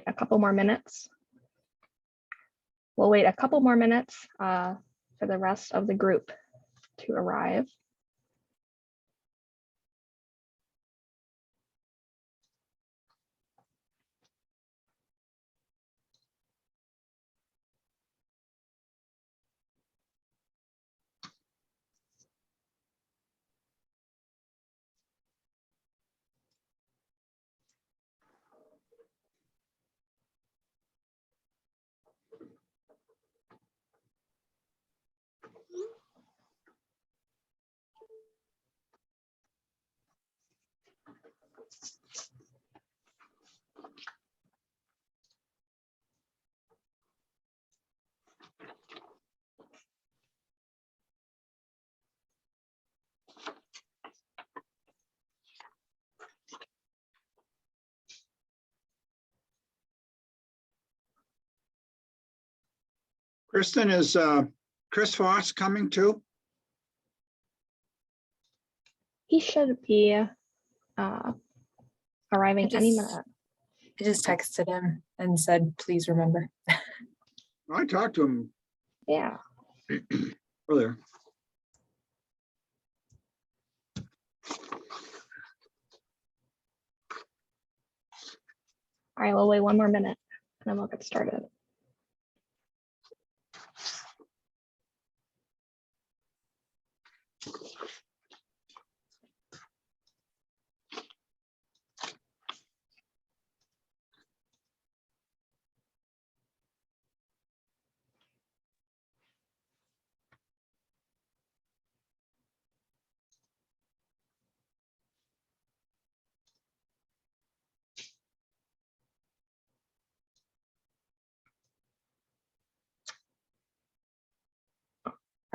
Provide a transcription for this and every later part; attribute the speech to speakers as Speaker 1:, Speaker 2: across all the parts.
Speaker 1: a couple more minutes. We'll wait a couple more minutes for the rest of the group to arrive.
Speaker 2: Kristen, is Chris Foss coming too?
Speaker 1: He should be arriving any minute.
Speaker 3: I just texted him and said, please remember.
Speaker 2: I talked to him
Speaker 1: Yeah.
Speaker 2: earlier.
Speaker 1: All right, we'll wait one more minute and then we'll get started.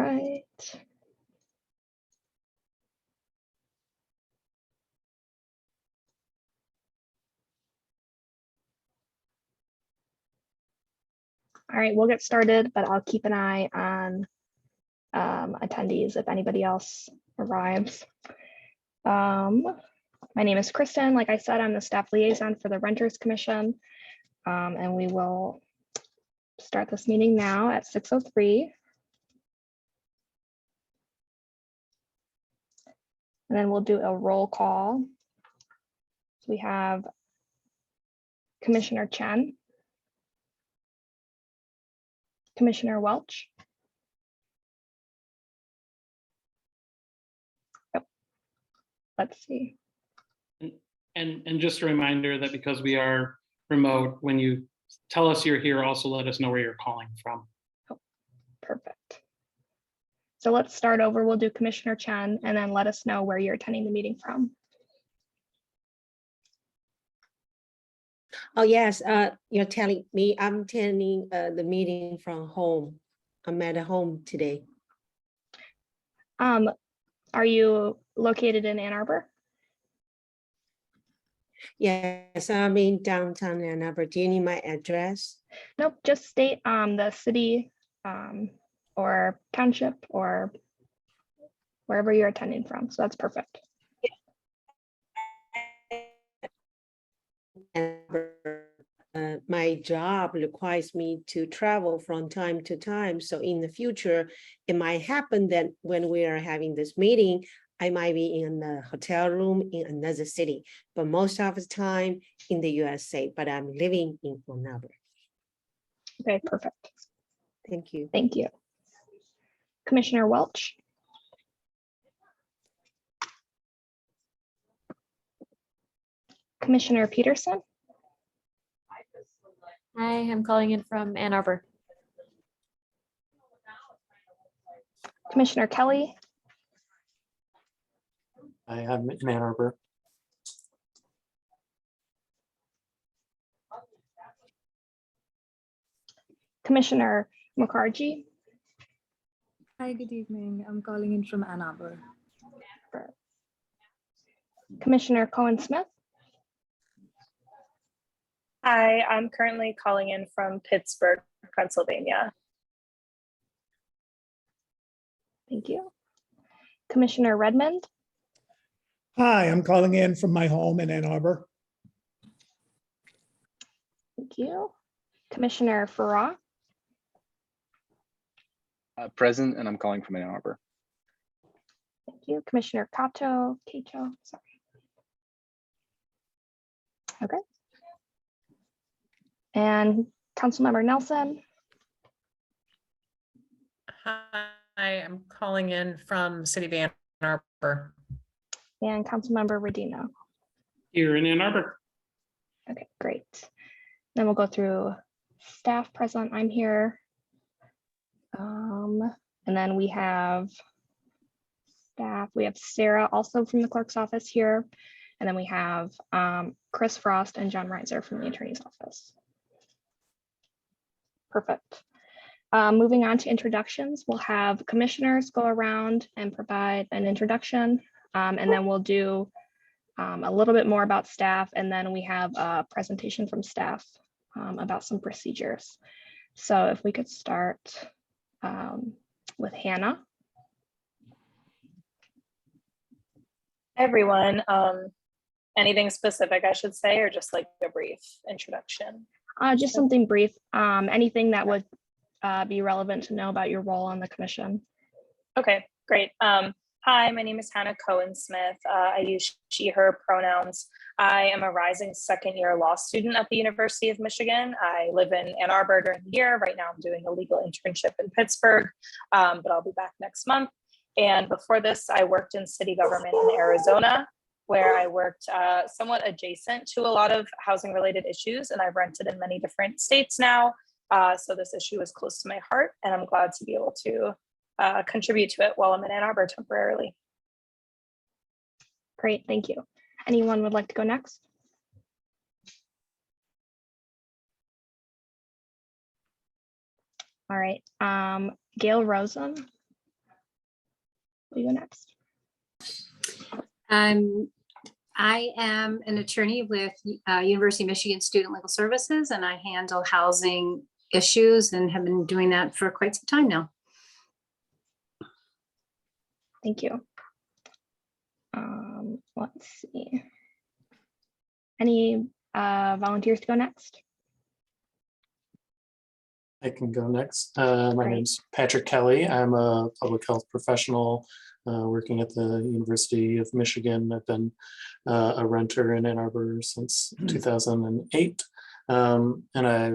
Speaker 1: Right. All right, we'll get started, but I'll keep an eye on attendees if anybody else arrives. My name is Kristen. Like I said, I'm the staff liaison for the Renters Commission, and we will start this meeting now at 6:03. And then we'll do a roll call. We have Commissioner Chen, Commissioner Welch. Oh, let's see.
Speaker 4: And just a reminder that because we are remote, when you tell us you're here, also let us know where you're calling from.
Speaker 1: Oh, perfect. So let's start over. We'll do Commissioner Chen and then let us know where you're attending the meeting from.
Speaker 5: Oh, yes, you're telling me I'm attending the meeting from home. I'm at home today.
Speaker 1: Are you located in Ann Arbor?
Speaker 5: Yes, I'm in downtown Ann Arbor. Do you need my address?
Speaker 1: Nope, just state the city or township or wherever you're attending from. So that's perfect.
Speaker 5: My job requires me to travel from time to time. So in the future, it might happen that when we are having this meeting, I might be in a hotel room in another city, but most of the time in the USA, but I'm living in Ann Arbor.
Speaker 1: Okay, perfect.
Speaker 5: Thank you.
Speaker 1: Thank you. Commissioner Welch. Commissioner Peterson.
Speaker 6: Hi, I'm calling in from Ann Arbor.
Speaker 1: Commissioner Kelly.
Speaker 4: I am in Ann Arbor.
Speaker 1: Commissioner Mukherjee.
Speaker 7: Hi, good evening. I'm calling in from Ann Arbor.
Speaker 1: Commissioner Cohen Smith.
Speaker 8: Hi, I'm currently calling in from Pittsburgh, Pennsylvania.
Speaker 1: Thank you. Commissioner Redmond.
Speaker 9: Hi, I'm calling in from my home in Ann Arbor.
Speaker 1: Thank you. Commissioner Farrar,
Speaker 9: Present, and I'm calling from Ann Arbor.
Speaker 1: thank you. Commissioner Cato, sorry. Okay. And Councilmember Nelson,
Speaker 3: Hi, I'm calling in from City of Ann Arbor.
Speaker 1: and Councilmember Redino.
Speaker 4: Here in Ann Arbor.
Speaker 1: Okay, great. Then we'll go through staff present. I'm here. And then we have staff. We have Sarah also from the clerk's office here. And then we have Chris Frost and John Reiser from the attorney's office. Perfect. Moving on to introductions, we'll have commissioners go around and provide an introduction. And then we'll do a little bit more about staff. And then we have a presentation from staff about some procedures. So if we could start with Hannah.
Speaker 8: Everyone, anything specific I should say, or just like a brief introduction?
Speaker 1: Just something brief, anything that would be relevant to know about your role on the commission.
Speaker 8: Okay, great. Hi, my name is Hannah Cohen Smith. I use she, her pronouns. I am a rising second-year law student at the University of Michigan. I live in Ann Arbor during the year. Right now I'm doing a legal internship in Pittsburgh, but I'll be back next month. And before this, I worked in city government in Arizona, where I worked somewhat adjacent to a lot of housing-related issues, and I've rented in many different states now. So this issue is close to my heart, and I'm glad to be able to contribute to it while I'm in Ann Arbor temporarily.
Speaker 1: Great, thank you. Anyone would like to go next? All right, Gail Rosen. Will you go next?
Speaker 10: I am an attorney with University of Michigan Student Legal Services, and I handle housing issues and have been doing that for quite some time now.
Speaker 1: Thank you. Let's see. Any volunteers to go next?
Speaker 11: I can go next. My
Speaker 1: Great.
Speaker 11: name's Patrick Kelly. I'm a public health professional working at the University of Michigan. I've been a renter in Ann Arbor since 2008. And I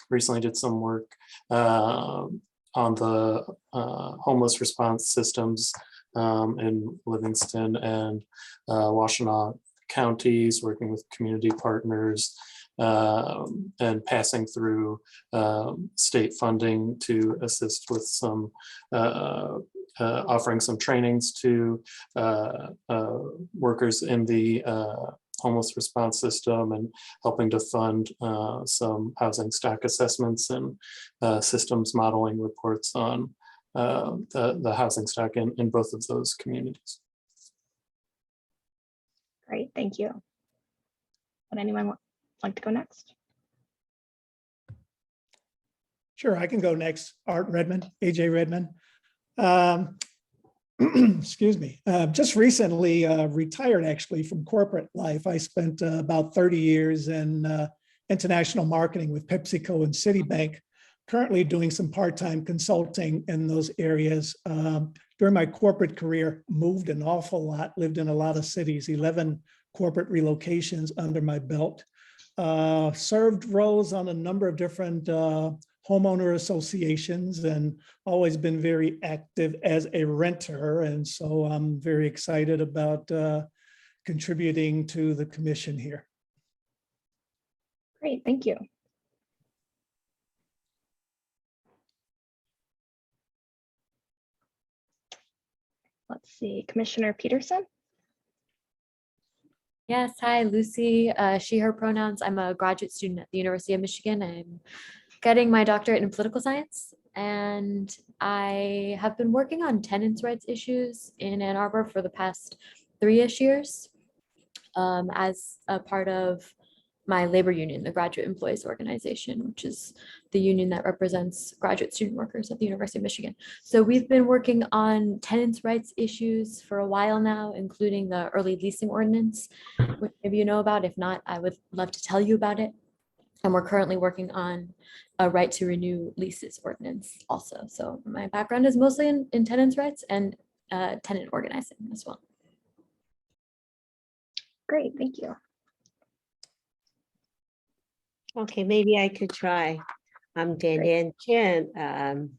Speaker 11: recently did some work on the homeless response systems in Livingston and Washtenaw counties, working with community partners and passing through state funding to assist with some offering some trainings to workers in the homeless response system, and helping to fund some housing stock assessments and systems modeling reports on the housing stock in both of those communities.
Speaker 1: Great, thank you. Would anyone like to go next?
Speaker 12: Sure, I can go next. Art Redmond, AJ Redmond. Excuse me. Just recently retired actually from corporate life. I spent about 30 years in international marketing with PepsiCo and Citibank, currently doing some part-time consulting in those areas. During my corporate career, moved an awful lot, lived in a lot of cities, 11 corporate relocations under my belt. Served roles on a number of different homeowner associations, and always been very active as a renter. And so I'm very excited about contributing to the commission here.
Speaker 1: Great, thank you. Let's see, Commissioner Peterson.
Speaker 6: Yes, hi, Lucy, she, her pronouns. I'm a graduate student at the University of Michigan. I'm getting my doctorate in political science, and I have been working on tenants' rights issues in Ann Arbor for the past 3-ish years as a part of my labor union, the Graduate Employees Organization, which is the union that represents graduate student workers at the University of Michigan. So we've been working on tenants' rights issues for a while now, including the early leasing ordinance, which maybe you know about. If not, I would love to tell you about it. And we're currently working on a right to renew leases ordinance also. So my background is mostly in tenants' rights and tenant organizing as well.
Speaker 1: Great, thank you.
Speaker 5: Okay, maybe I could try. I'm Danielle Chen.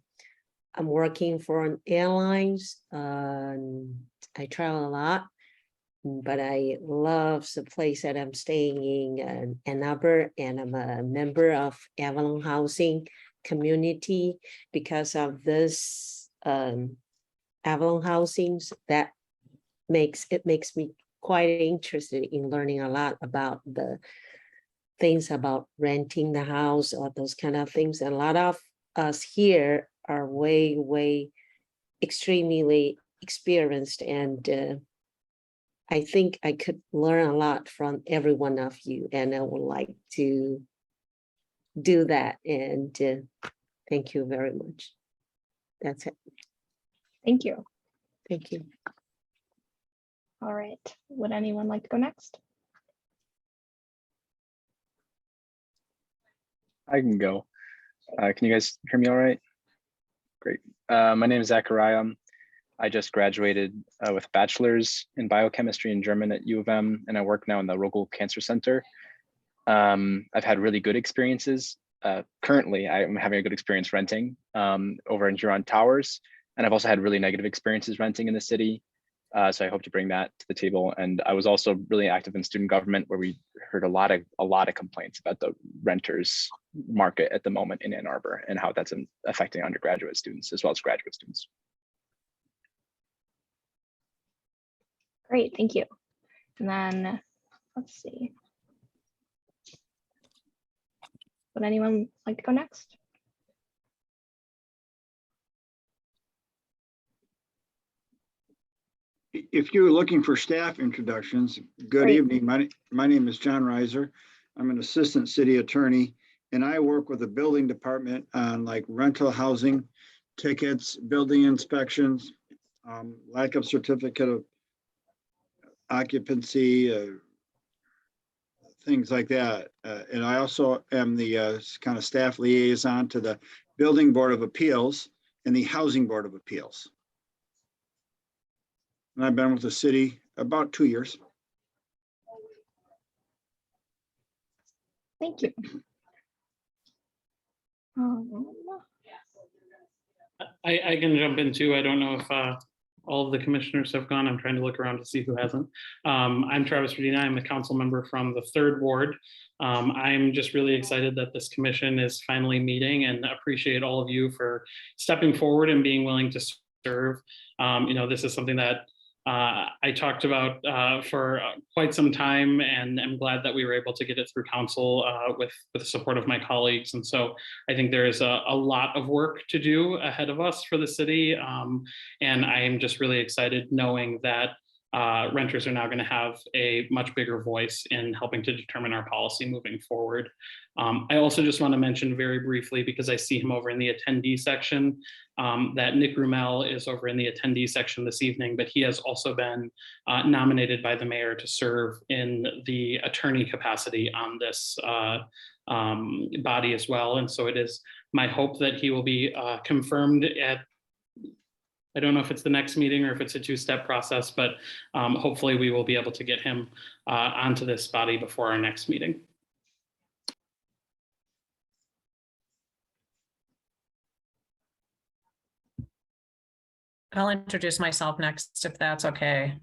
Speaker 5: I'm working for an airlines. I travel a lot, but I love the place that I'm staying in Ann Arbor, and I'm a member of Avalon Housing Community because of this Avalon Housings. That makes me quite interested in learning a lot about the things about renting the house or those kind of things. And a lot of us here are way extremely experienced, and I think I could learn a lot from every one of you, and I would like to do that. And thank you very much. That's it.
Speaker 1: Thank you.
Speaker 5: Thank you.
Speaker 1: All right, would anyone like to go next?
Speaker 9: I can go. Can you guys hear me all right? Great. My name is Zachariah. I just graduated with a bachelor's in biochemistry in German at U of M, and I work now in the Rogel Cancer Center. I've had really good experiences. Currently, I'm having a good experience renting over in Huron Towers, and I've also had really negative experiences renting in the city. So I hope to bring that to the table. And I was also really active in student government, where we heard a lot of complaints about the renters market at the moment in Ann Arbor and how that's affecting undergraduate students as well as graduate students.
Speaker 1: Great, thank you. And then, let's see. Would anyone like to go next?
Speaker 2: If you're looking for staff introductions, good
Speaker 1: Great.
Speaker 2: evening. My name is John Reiser. I'm an assistant city attorney, and I work with the building department on like rental housing, tickets, building inspections, lack of certificate of occupancy, things like that. And I also am the kind of staff liaison to the Building Board of Appeals and the Housing Board of Appeals. And I've been with the city about 2 years.
Speaker 1: Thank you.
Speaker 4: I can jump in too. I don't know if all of the commissioners have gone. I'm trying to look around to see who hasn't. I'm Travis Medina. I'm a council member from the 3rd Ward. I'm just really excited that this commission is finally meeting, and appreciate all of you for stepping forward and being willing to serve. This is something that I talked about for quite some time, and I'm glad that we were able to get it through council with the support of my colleagues. And so I think there is a lot of work to do ahead of us for the city. And I am just really excited knowing that renters are now going to have a much bigger voice in helping to determine our policy moving forward. I also just want to mention very briefly, because I see him over in the attendee section, that Nick Rumel is over in the attendee section this evening, but he has also been nominated by the mayor to serve in the attorney capacity on this body as well. And so it is my hope that he will be confirmed at, I don't know if it's the next meeting or if it's a 2-step process, but hopefully we will be able to get him onto this body before our next meeting.
Speaker 3: I'll introduce myself next, if that's okay.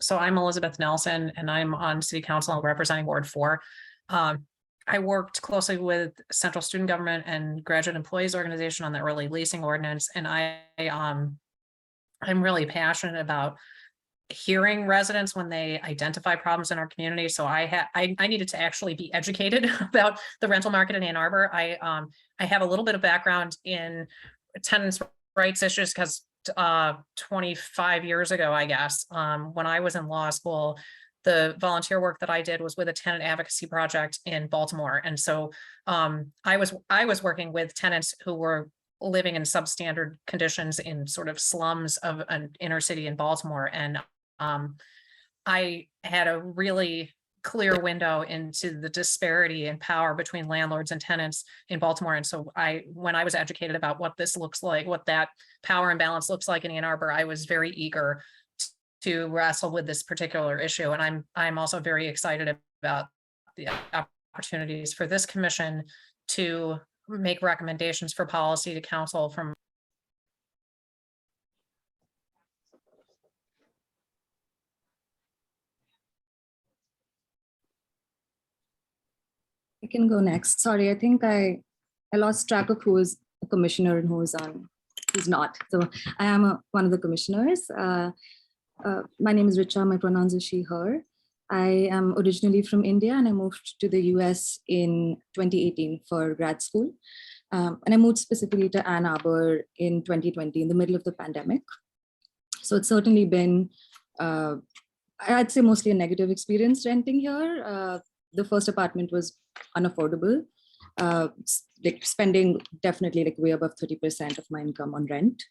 Speaker 3: So I'm Elizabeth Nelson, and I'm on City Council representing Ward 4. I worked closely with Central Student Government and Graduate Employees Organization on the early leasing ordinance, and I'm really passionate about hearing residents when they identify problems in our community. So I needed to actually be educated about the rental market in Ann Arbor. I have a little bit of background in tenants' rights issues because 25 years ago, I guess, when I was in law school, the volunteer work that I did was with a tenant advocacy project in Baltimore. And so I was working with tenants who were living in substandard conditions in sort of slums of an inner city in Baltimore. And I had a really clear window into the disparity in power between landlords and tenants in Baltimore. And so when I was educated about what this looks like, what that power imbalance looks like in Ann Arbor, I was very eager to wrestle with this particular issue. And I'm also very excited about the opportunities for this commission to make recommendations for policy to council from.
Speaker 7: I can go next. Sorry, I think I lost track of who is a commissioner and who's not. So I am one of the commissioners. My name is Richa. My pronouns are she, her. I am originally from India and I moved to the US in 2018 for grad school. And I moved specifically to Ann Arbor in 2020 in the middle of the pandemic. So it's certainly been, I'd say mostly a negative experience renting here. The first apartment was unaffordable, like spending definitely like way above 30% of my income on rent.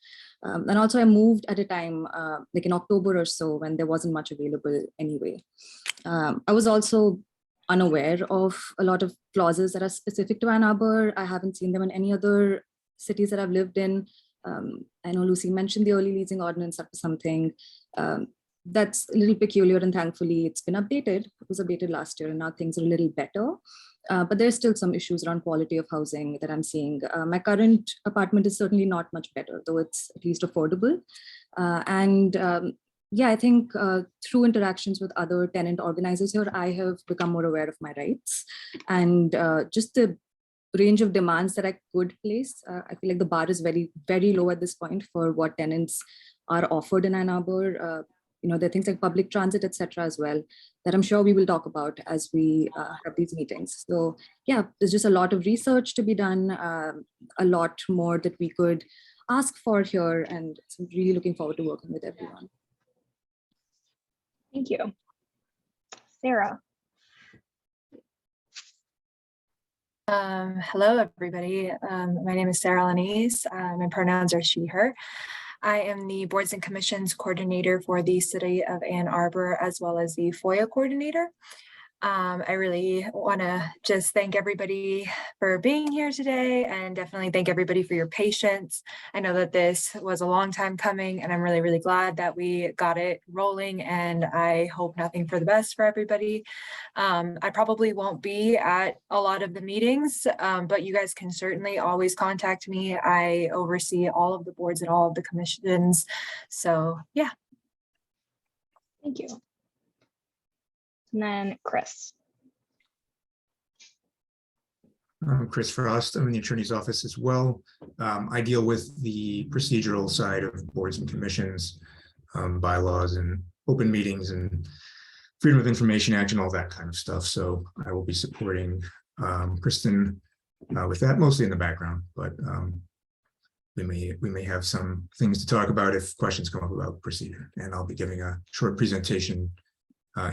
Speaker 7: And also I moved at a time like in October or so when there wasn't much available anyway. I was also unaware of a lot of clauses that are specific to Ann Arbor. I haven't seen them in any other cities that I've lived in. I know Lucy mentioned the early leasing ordinance. That was something that's a little peculiar, and thankfully it's been updated. It was updated last year and now things are a little better. But there's still some issues around quality of housing that I'm seeing. My current apartment is certainly not much better, though it's at least affordable. Yeah, I think through interactions with other tenant organizers here, I have become more aware of my rights and just the range of demands that I could place. I feel like the bar is very, very low at this point for what tenants are offered in Ann Arbor. There are things like public transit, etc., as well, that I'm sure we will talk about as we have these meetings. So yeah, there's just a lot of research to be done, a lot more that we could ask for here, and so I'm really looking forward to working with everyone.
Speaker 1: Thank you. Sarah.
Speaker 13: Hello, everybody. My name is Sarah Lanise. My pronouns are she, her. I am the Boards and Commissions Coordinator for the City of Ann Arbor, as well as the FOIA Coordinator. I really want to just thank everybody for being here today, and definitely thank everybody for your patience. I know that this was a long time coming, and I'm really, really glad that we got it rolling, and I hope nothing for the best for everybody. I probably won't be at a lot of the meetings, but you guys can certainly always contact me. I oversee all of the boards and all of the commissions. So yeah.
Speaker 1: Thank you. And then Chris.
Speaker 14: I'm Chris Frost. I'm in the attorney's office as well. I deal with the procedural side of boards and commissions, bylaws and open meetings and Freedom of Information Act and all that kind of stuff. So I will be supporting Kristen with that, mostly in the background, but we may have some things to talk about if questions come up about procedure. And I'll be giving a short presentation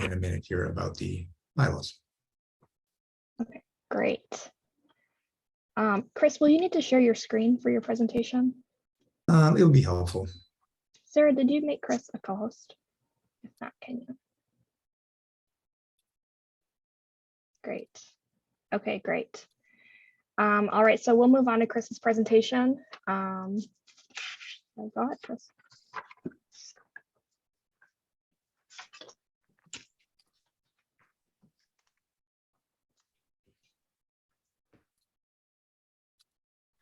Speaker 14: in a minute here about the bylaws.
Speaker 1: Okay, great. Chris, will you need to share your screen for your presentation?
Speaker 14: It'll be helpful.
Speaker 1: Sarah, did you make Chris a co-host? If not, can you? Great. Okay, great. All right, so we'll move on to Chris's presentation. Go ahead, Chris.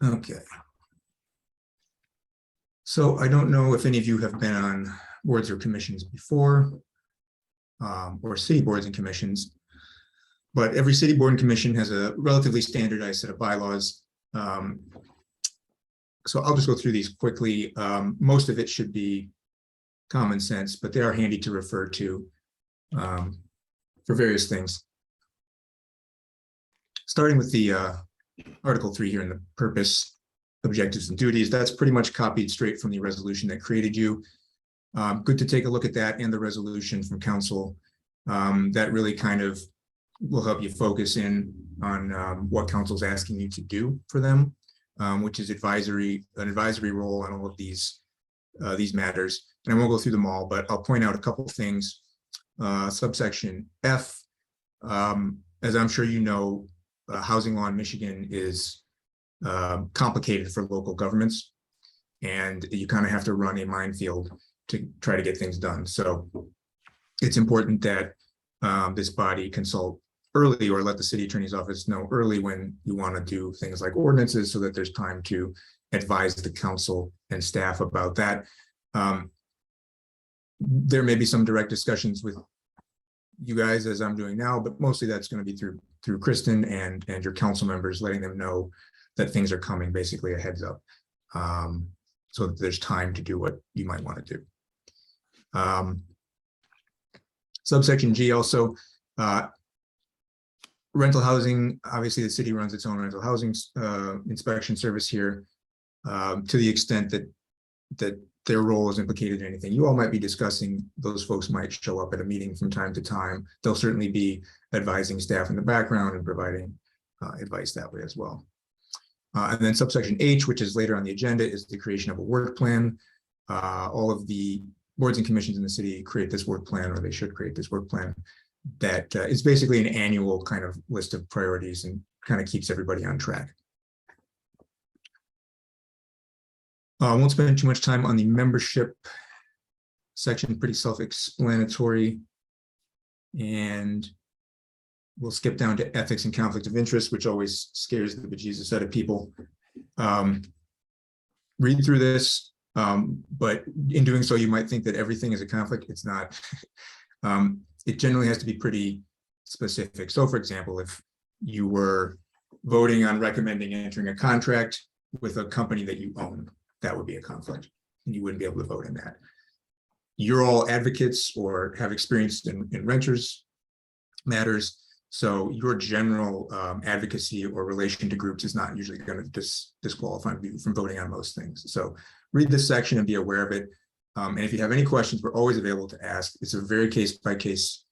Speaker 14: Okay. So I don't know if any of you have been on boards or commissions before, or city boards and commissions, but every city board and commission has a relatively standardized set of bylaws. So I'll just go through these quickly. Most of it should be common sense, but they are handy to refer to for various things. Starting with the Article 3 here in the purpose, objectives and duties, that's pretty much copied straight from the resolution that created you. Good to take a look at that and the resolution from council. That really kind of will help you focus in on what council's asking you to do for them, which is an advisory role on all of these matters. And I won't go through them all, but I'll point out a couple of things. Subsection F As I'm sure you know, housing law in Michigan is complicated for local governments, and you kind of have to run a minefield to try to get things done. So it's important that this body consult early, or let the city attorney's office know early when you want to do things like ordinances, so that there's time to advise the council and staff about that. There may be some direct discussions with you guys, as I'm doing now, but mostly that's going to be through Kristen and your council members, letting them know that things are coming, basically a heads up, so that there's time to do what you might want to do. Subsection G also, rental housing. Obviously, the city runs its own rental housing inspection service here, to the extent that their role is implicated in anything you all might be discussing. Those folks might show up at a meeting from time to time. They'll certainly be advising staff in the background and providing advice that way as well. And then subsection H, which is later on the agenda, is the creation of a work plan. All of the boards and commissions in the city create this work plan, or they should create this work plan, that is basically an annual kind of list of priorities and kind of keeps everybody on track. I won't spend too much time on the membership section, pretty self-explanatory. And we'll skip down to ethics and conflict of interest, which always scares the bejesus out of people. Read through this, but in doing so, you might think that everything is a conflict. It's not. It generally has to be pretty specific. So, for example, if you were voting on recommending entering a contract with a company that you own, that would be a conflict, and you wouldn't be able to vote in that. You're all advocates or have experience in renters matters, so your general advocacy or relation to groups is not usually going to disqualify you from voting on most things. So read this section and be aware of it. And if you have any questions, we're always available to ask. It's a very case-by-case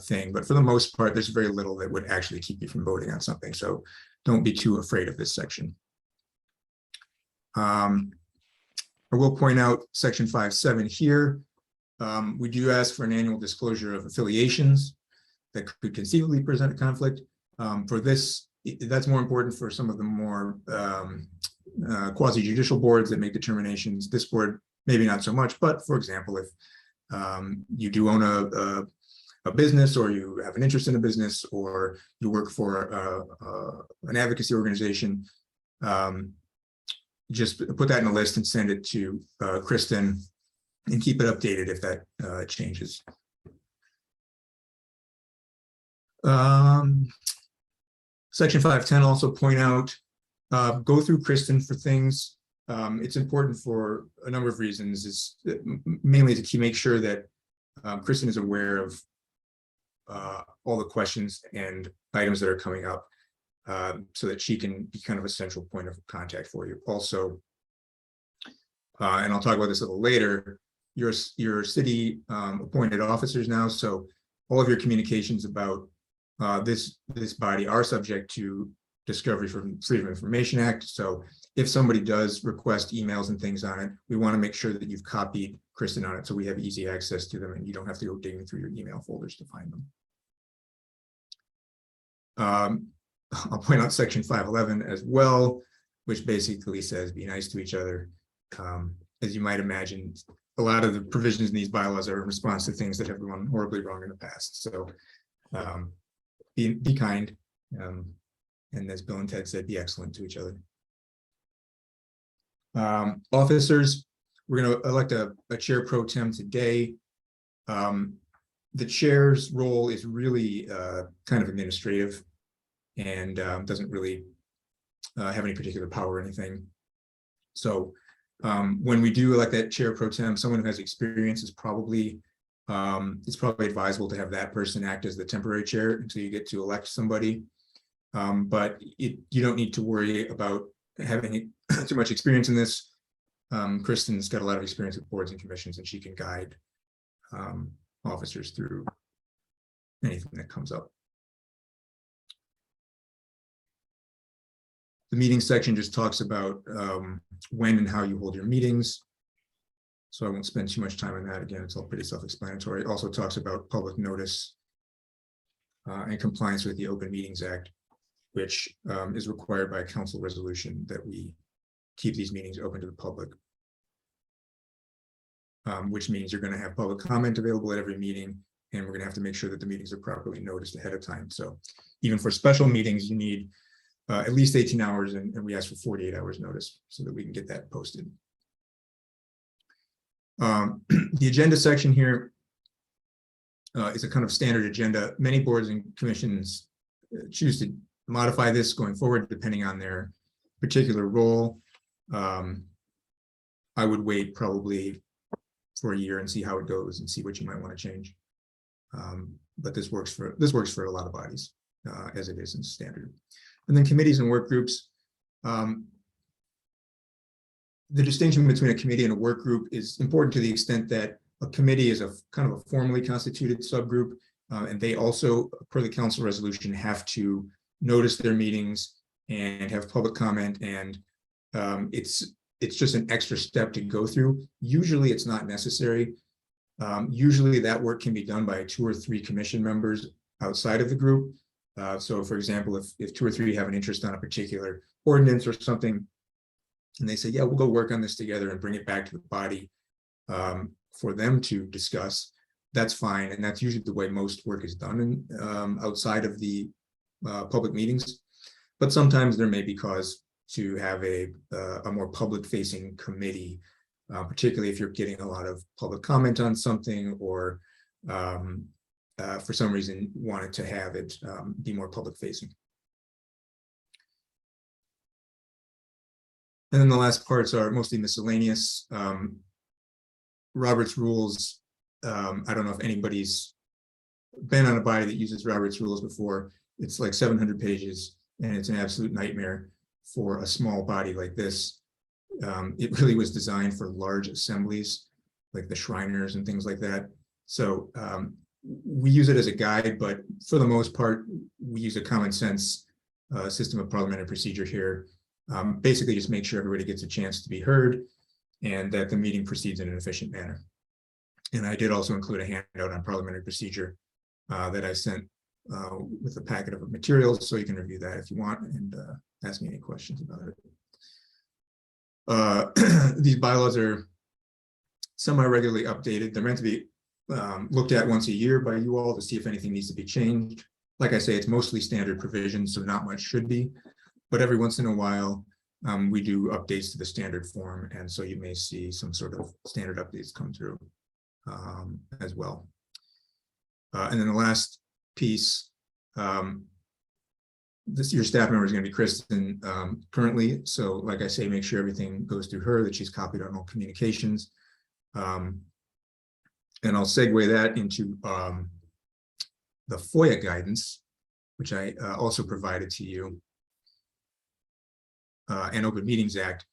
Speaker 14: thing, but for the most part, there's very little that would actually keep you from voting on something. So don't be too afraid of this section. I will point out section 5.7 here. We do ask for an annual disclosure of affiliations that could conceivably present a conflict. For this, that's more important for some of the more quasi-judicial boards that make determinations. This board, maybe not so much, but for example, if you do own a business, or you have an interest in a business, or you work for an advocacy organization, just put that in a list and send it to Kristen, and keep it updated if that changes. Section 5.10 also point out, go through Kristen for things. It's important for a number of reasons. It's mainly to make sure that Kristen is aware of all the questions and items that are coming up, so that she can be kind of a central point of contact for you. Also, and I'll talk about this a little later, your city appointed officers now, so all of your communications about this body are subject to discovery from Freedom of Information Act. So if somebody does request emails and things on it, we want to make sure that you've copied Kristen on it, so we have easy access to them and you don't have to go digging through your email folders to find them. I'll point out section 5.11 as well, which basically says be nice to each other. As you might imagine, a lot of the provisions in these bylaws are in response to things that have gone horribly wrong in the past. So be kind. And as Bill and Ted said, be excellent to each other. Officers, we're going to elect a chair pro tem today. The chair's role is really kind of administrative, and doesn't really have any particular power or anything. So when we do elect that chair pro tem, someone who has experience is probably, it's probably advisable to have that person act as the temporary chair until you get to elect somebody. But you don't need to worry about having too much experience in this. Kristen's got a lot of experience with boards and commissions, and she can guide officers through anything that comes up. The meeting section just talks about when and how you hold your meetings. So I won't spend too much time on that. Again, it's all pretty self-explanatory. It also talks about public notice. and compliance with the Open Meetings Act, which is required by a council resolution that we keep these meetings open to the public. Which means you're going to have public comment available at every meeting, and we're going to have to make sure that the meetings are properly noticed ahead of time. So even for special meetings, you need at least 18 hours, and we ask for 48 hours notice so that we can get that posted. The agenda section here is a kind of standard agenda. Many boards and commissions choose to modify this going forward depending on their particular role. I would wait probably for a year and see how it goes and see what you might want to change. But this works for a lot of bodies as it is in standard. And then committees and work groups. The distinction between a committee and a work group is important to the extent that a committee is a kind of a formally constituted subgroup, and they also, per the council resolution, have to notice their meetings and have public comment, and it's just an extra step to go through. Usually it's not necessary. Usually that work can be done by 2 or 3 commission members outside of the group. So for example, if 2 or 3 have an interest on a particular ordinance or something, and they say, yeah, we'll go work on this together and bring it back to the body for them to discuss, that's fine. And that's usually the way most work is done in, outside of the public meetings. But sometimes there may be cause to have a more public-facing committee, particularly if you're getting a lot of public comment on something, or for some reason wanted to have it be more public-facing. And then the last parts are mostly miscellaneous. Robert's rules, I don't know if anybody's been on a body that uses Robert's rules before. It's like 700 pages, and it's an absolute nightmare for a small body like this. It really was designed for large assemblies, like the Shriners and things like that. So we use it as a guide, but for the most part, we use a common sense system of parliamentary procedure here. Basically, just make sure everybody gets a chance to be heard and that the meeting proceeds in an efficient manner. And I did also include a handout on parliamentary procedure that I sent with a packet of materials, so you can review that if you want and ask me any questions about it. These bylaws are semi-regularly updated. They're meant to be looked at once a year by you all to see if anything needs to be changed. Like I say, it's mostly standard provisions, so not much should be, but every once in a while we do updates to the standard form, and so you may see some sort of standard updates come through as well. And then the last piece, your staff member is going to be Kristen currently. So like I say, make sure everything goes through her, that she's copied on all communications. And I'll segue that into the FOIA guidance, which I also provided to you, and Open Meetings Act.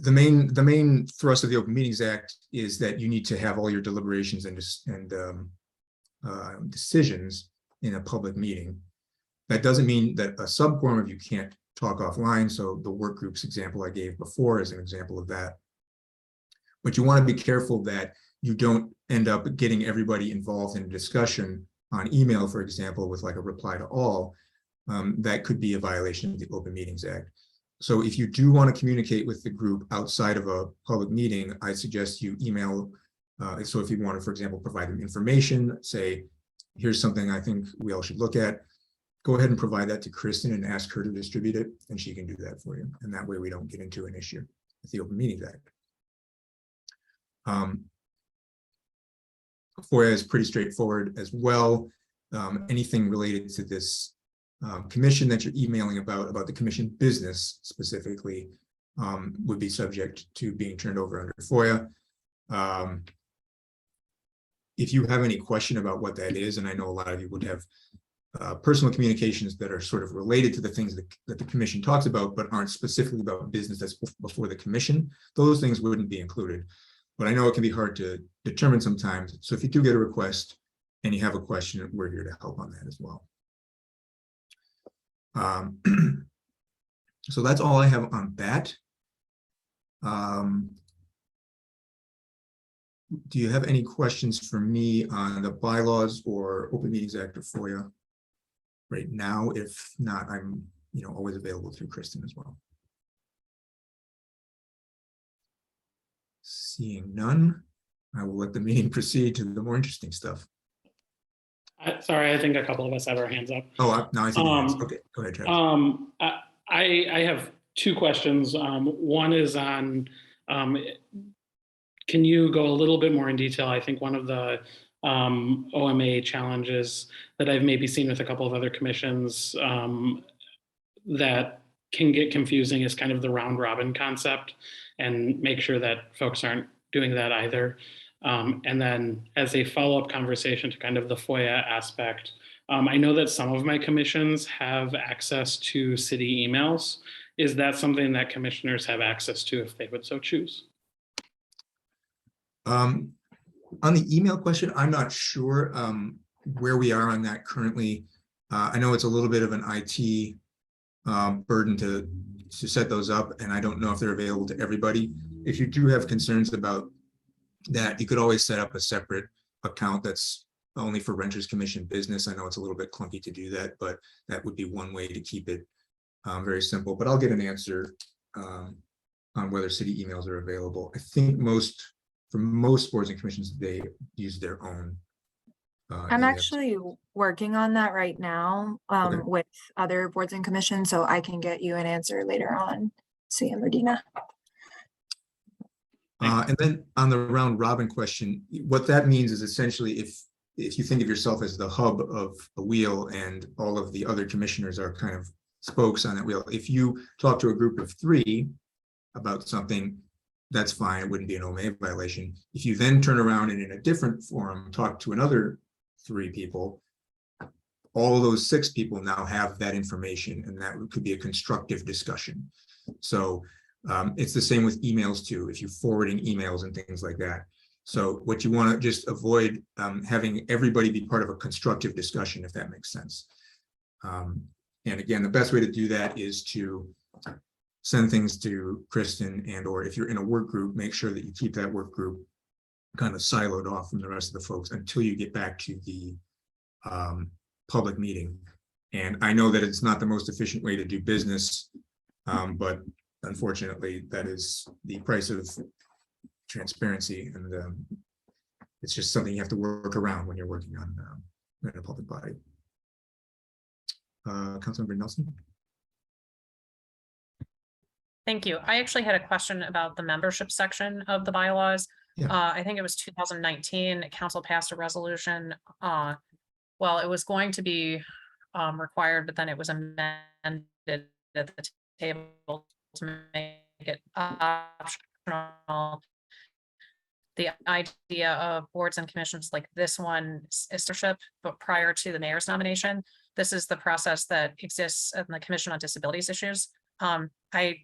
Speaker 14: The main thrust of the Open Meetings Act is that you need to have all your deliberations and decisions in a public meeting. That doesn't mean that a subquorum of you can't talk offline. So the work groups example I gave before is an example of that. But you want to be careful that you don't end up getting everybody involved in a discussion on email, for example, with like a reply to all. That could be a violation of the Open Meetings Act. So if you do want to communicate with the group outside of a public meeting, I suggest you email. So if you want to, for example, provide them information, say, here's something I think we all should look at, go ahead and provide that to Kristen and ask her to distribute it, and she can do that for you. And that way we don't get into an issue with the Open Meetings Act. FOIA is pretty straightforward as well. Anything related to this commission that you're emailing about the commission business specifically, would be subject to being turned over under FOIA. If you have any question about what that is, and I know a lot of you would have personal communications that are sort of related to the things that the commission talks about, but aren't specifically about business that's before the commission, those things wouldn't be included. But I know it can be hard to determine sometimes. So if you do get a request and you have a question, we're here to help on that as well. So that's all I have on that. do you have any questions for me on the bylaws or Open Meetings Act or FOIA right now? If not, I'm always available through Kristen as well. Seeing none, I will let the meeting proceed to the more interesting stuff.
Speaker 4: Sorry, I think a couple of us have our hands up.
Speaker 14: Oh, now I see the hands. Okay, go ahead, Travis.
Speaker 4: I have two questions. One is on, can you go a little bit more in detail? I think one of the OMA challenges that I've maybe seen with a couple of other commissions that can get confusing is kind of the round robin concept, and make sure that folks aren't doing that either. And then as a follow-up conversation to kind of the FOIA aspect, I know that some of my commissions have access to city emails. Is that something that commissioners have access to if they would so choose?
Speaker 14: On the email question, I'm not sure where we are on that currently. I know it's a little bit of an IT burden to set those up, and I don't know if they're available to everybody. If you do have concerns about that, you could always set up a separate account that's only for Renters Commission business. I know it's a little bit clunky to do that, but that would be one way to keep it very simple. But I'll get an answer on whether city emails are available. I think for most boards and commissions, they use their own.
Speaker 13: I'm
Speaker 14: emails.
Speaker 13: actually working on that right now with other boards and commissions, so I can get you an answer later on, Sam or Dina.
Speaker 14: And then on the round robin question, what that means is essentially if you think of yourself as the hub of a wheel and all of the other commissioners are kind of spokes on that wheel, if you talk to a group of 3 about something, that's fine. It wouldn't be an OMA violation. If you then turn around and in a different forum talk to another 3 people, all of those 6 people now have that information, and that could be a constructive discussion. So it's the same with emails too, if you're forwarding emails and things like that. So what you want to just avoid having everybody be part of a constructive discussion, if that makes sense. And again, the best way to do that is to send things to Kristen, and or if you're in a work group, make sure that you keep that work group kind of siloed off from the rest of the folks until you get back to the public meeting. And I know that it's not the most efficient way to do business, but unfortunately, that is the price of transparency, and it's just something you have to work around when you're working on in a public body. Councilmember Nelson.
Speaker 3: Thank you. I actually had a question about the membership section of the bylaws.
Speaker 14: Yeah.
Speaker 3: I think it was 2019, council passed a resolution. Well, it was going to be required, but then it was amended at the table to make it optional. The idea of boards and commissions like this one is leadership, but prior to the mayor's nomination, this is the process that exists in the Commission on Disabilities Issues. I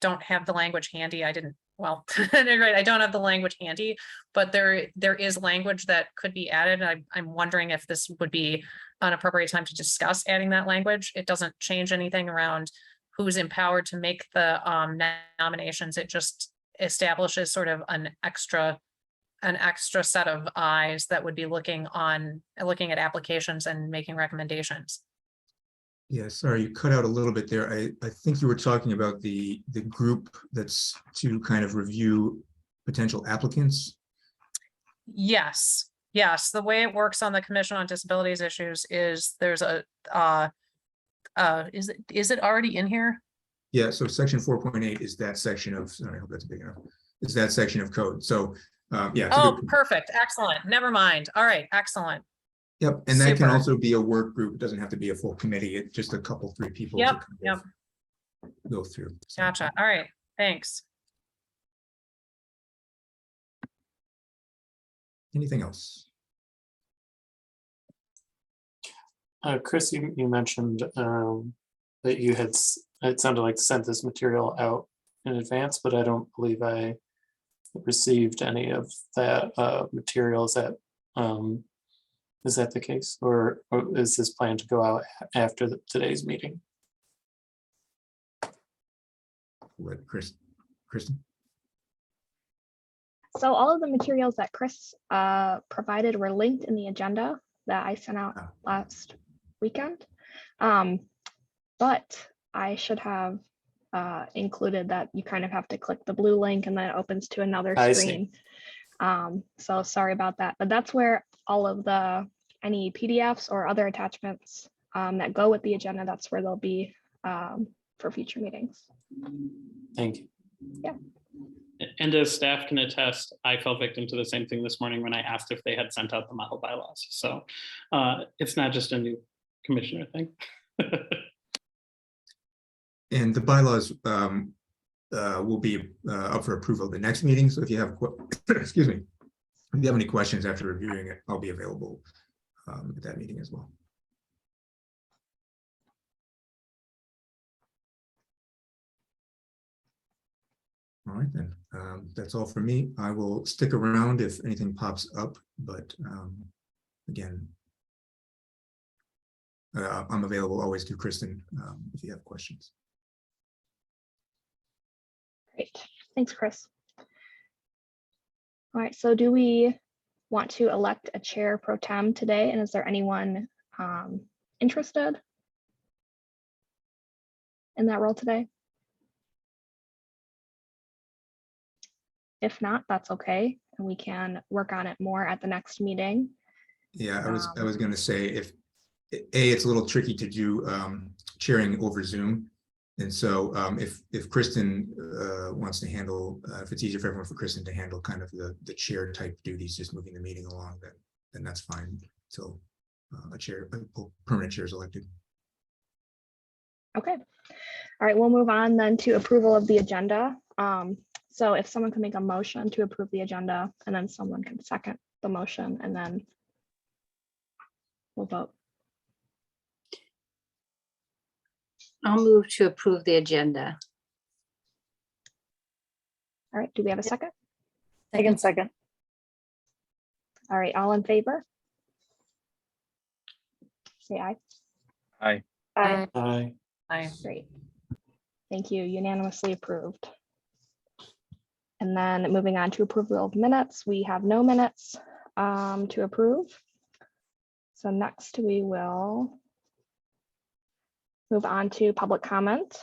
Speaker 3: don't have the language handy. I didn't, well, right, I don't have the language handy, but there is language that could be added. I'm wondering if this would be an appropriate time to discuss adding that language. It doesn't change anything around who's empowered to make the nominations. It just establishes sort of an extra set of eyes that would be looking at applications and making recommendations.
Speaker 14: Yeah, sorry, you cut out a little bit there. I think you were talking about the group that's to kind of review potential applicants.
Speaker 3: Yes. The way it works on the Commission on Disabilities Issues is there's a is it already in here?
Speaker 14: Yeah, so section 4.8 is that section of, sorry, I hope that's big enough. Is that section of code. So yeah.
Speaker 3: Oh, perfect. Excellent. Never mind. All right. Excellent.
Speaker 14: Yep, and that
Speaker 3: Super.
Speaker 14: can also be a work group. It doesn't have to be a full committee. It's just a couple, 3 people. to
Speaker 3: Yep.
Speaker 14: kind of go through. So,
Speaker 3: Gotcha. All right. Thanks.
Speaker 14: anything else?
Speaker 11: Chris, you mentioned that you had, it sounded like sent this material out in advance, but I don't believe I received any of that material. Is that the case, or is this planned to go out after today's meeting?
Speaker 14: Let Kristen.
Speaker 1: So all of the materials that Chris provided were linked in the agenda that I sent out last weekend. But I should have included that you kind of have to click the blue link and then it opens to another
Speaker 11: I see.
Speaker 1: screen. So sorry about that, but that's where all of any PDFs or other attachments that go with the agenda, that's where they'll be for future meetings.
Speaker 11: Thank you.
Speaker 1: Yeah.
Speaker 4: And as staff can attest, I fell victim to the same thing this morning when I asked if they had sent out the model bylaws. So it's not just a new commissioner thing.
Speaker 14: And the bylaws will be up for approval at the next meeting. So if you have, excuse me, if you have any questions after reviewing it, I'll be available at that meeting as well. All right, then. That's all for me. I will stick around if anything pops up, but again, I'm available always to Kristen if you have questions.
Speaker 1: Great. Thanks, Chris. All right, so do we want to elect a chair pro tem today? And is there anyone interested in that role today? If not, that's okay. And we can work on it more at the next meeting.
Speaker 14: Yeah, I was going to say it's a little tricky to do chairing over Zoom. And so if Kristen wants to handle, if it's easier for everyone for Kristen to handle kind of the chair type duties, just moving the meeting along, then that's fine until a permanent chair is elected.
Speaker 1: Okay. All right, we'll move on then to approval of the agenda. So if someone can make a motion to approve the agenda and then someone can second the motion and then we'll vote.
Speaker 10: I'll move to approve the agenda.
Speaker 1: All right, do we have a second?
Speaker 8: Second.
Speaker 1: All right, all in favor? Say aye.
Speaker 9: Aye.
Speaker 8: Aye.
Speaker 11: Aye.
Speaker 3: Aye.
Speaker 1: Great. Thank you, unanimously approved. And then moving on to approval of minutes, we have no minutes to approve. So next we will move on to public comment.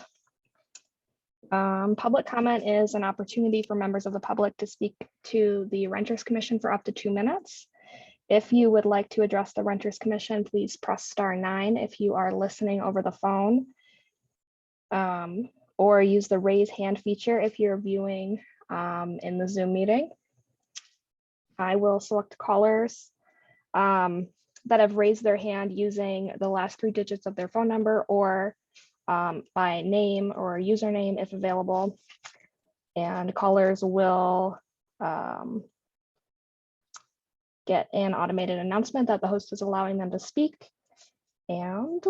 Speaker 1: Public comment is an opportunity for members of the public to speak to the Renters Commission for up to 2 minutes. If you would like to address the Renters Commission, please press *9 if you are listening over the phone, or use the raise hand feature if you're viewing in the Zoom meeting. I will select callers that have raised their hand using the last 3 digits of their phone number or by name or username if available. And callers will get an automated announcement that the host is allowing them to speak. And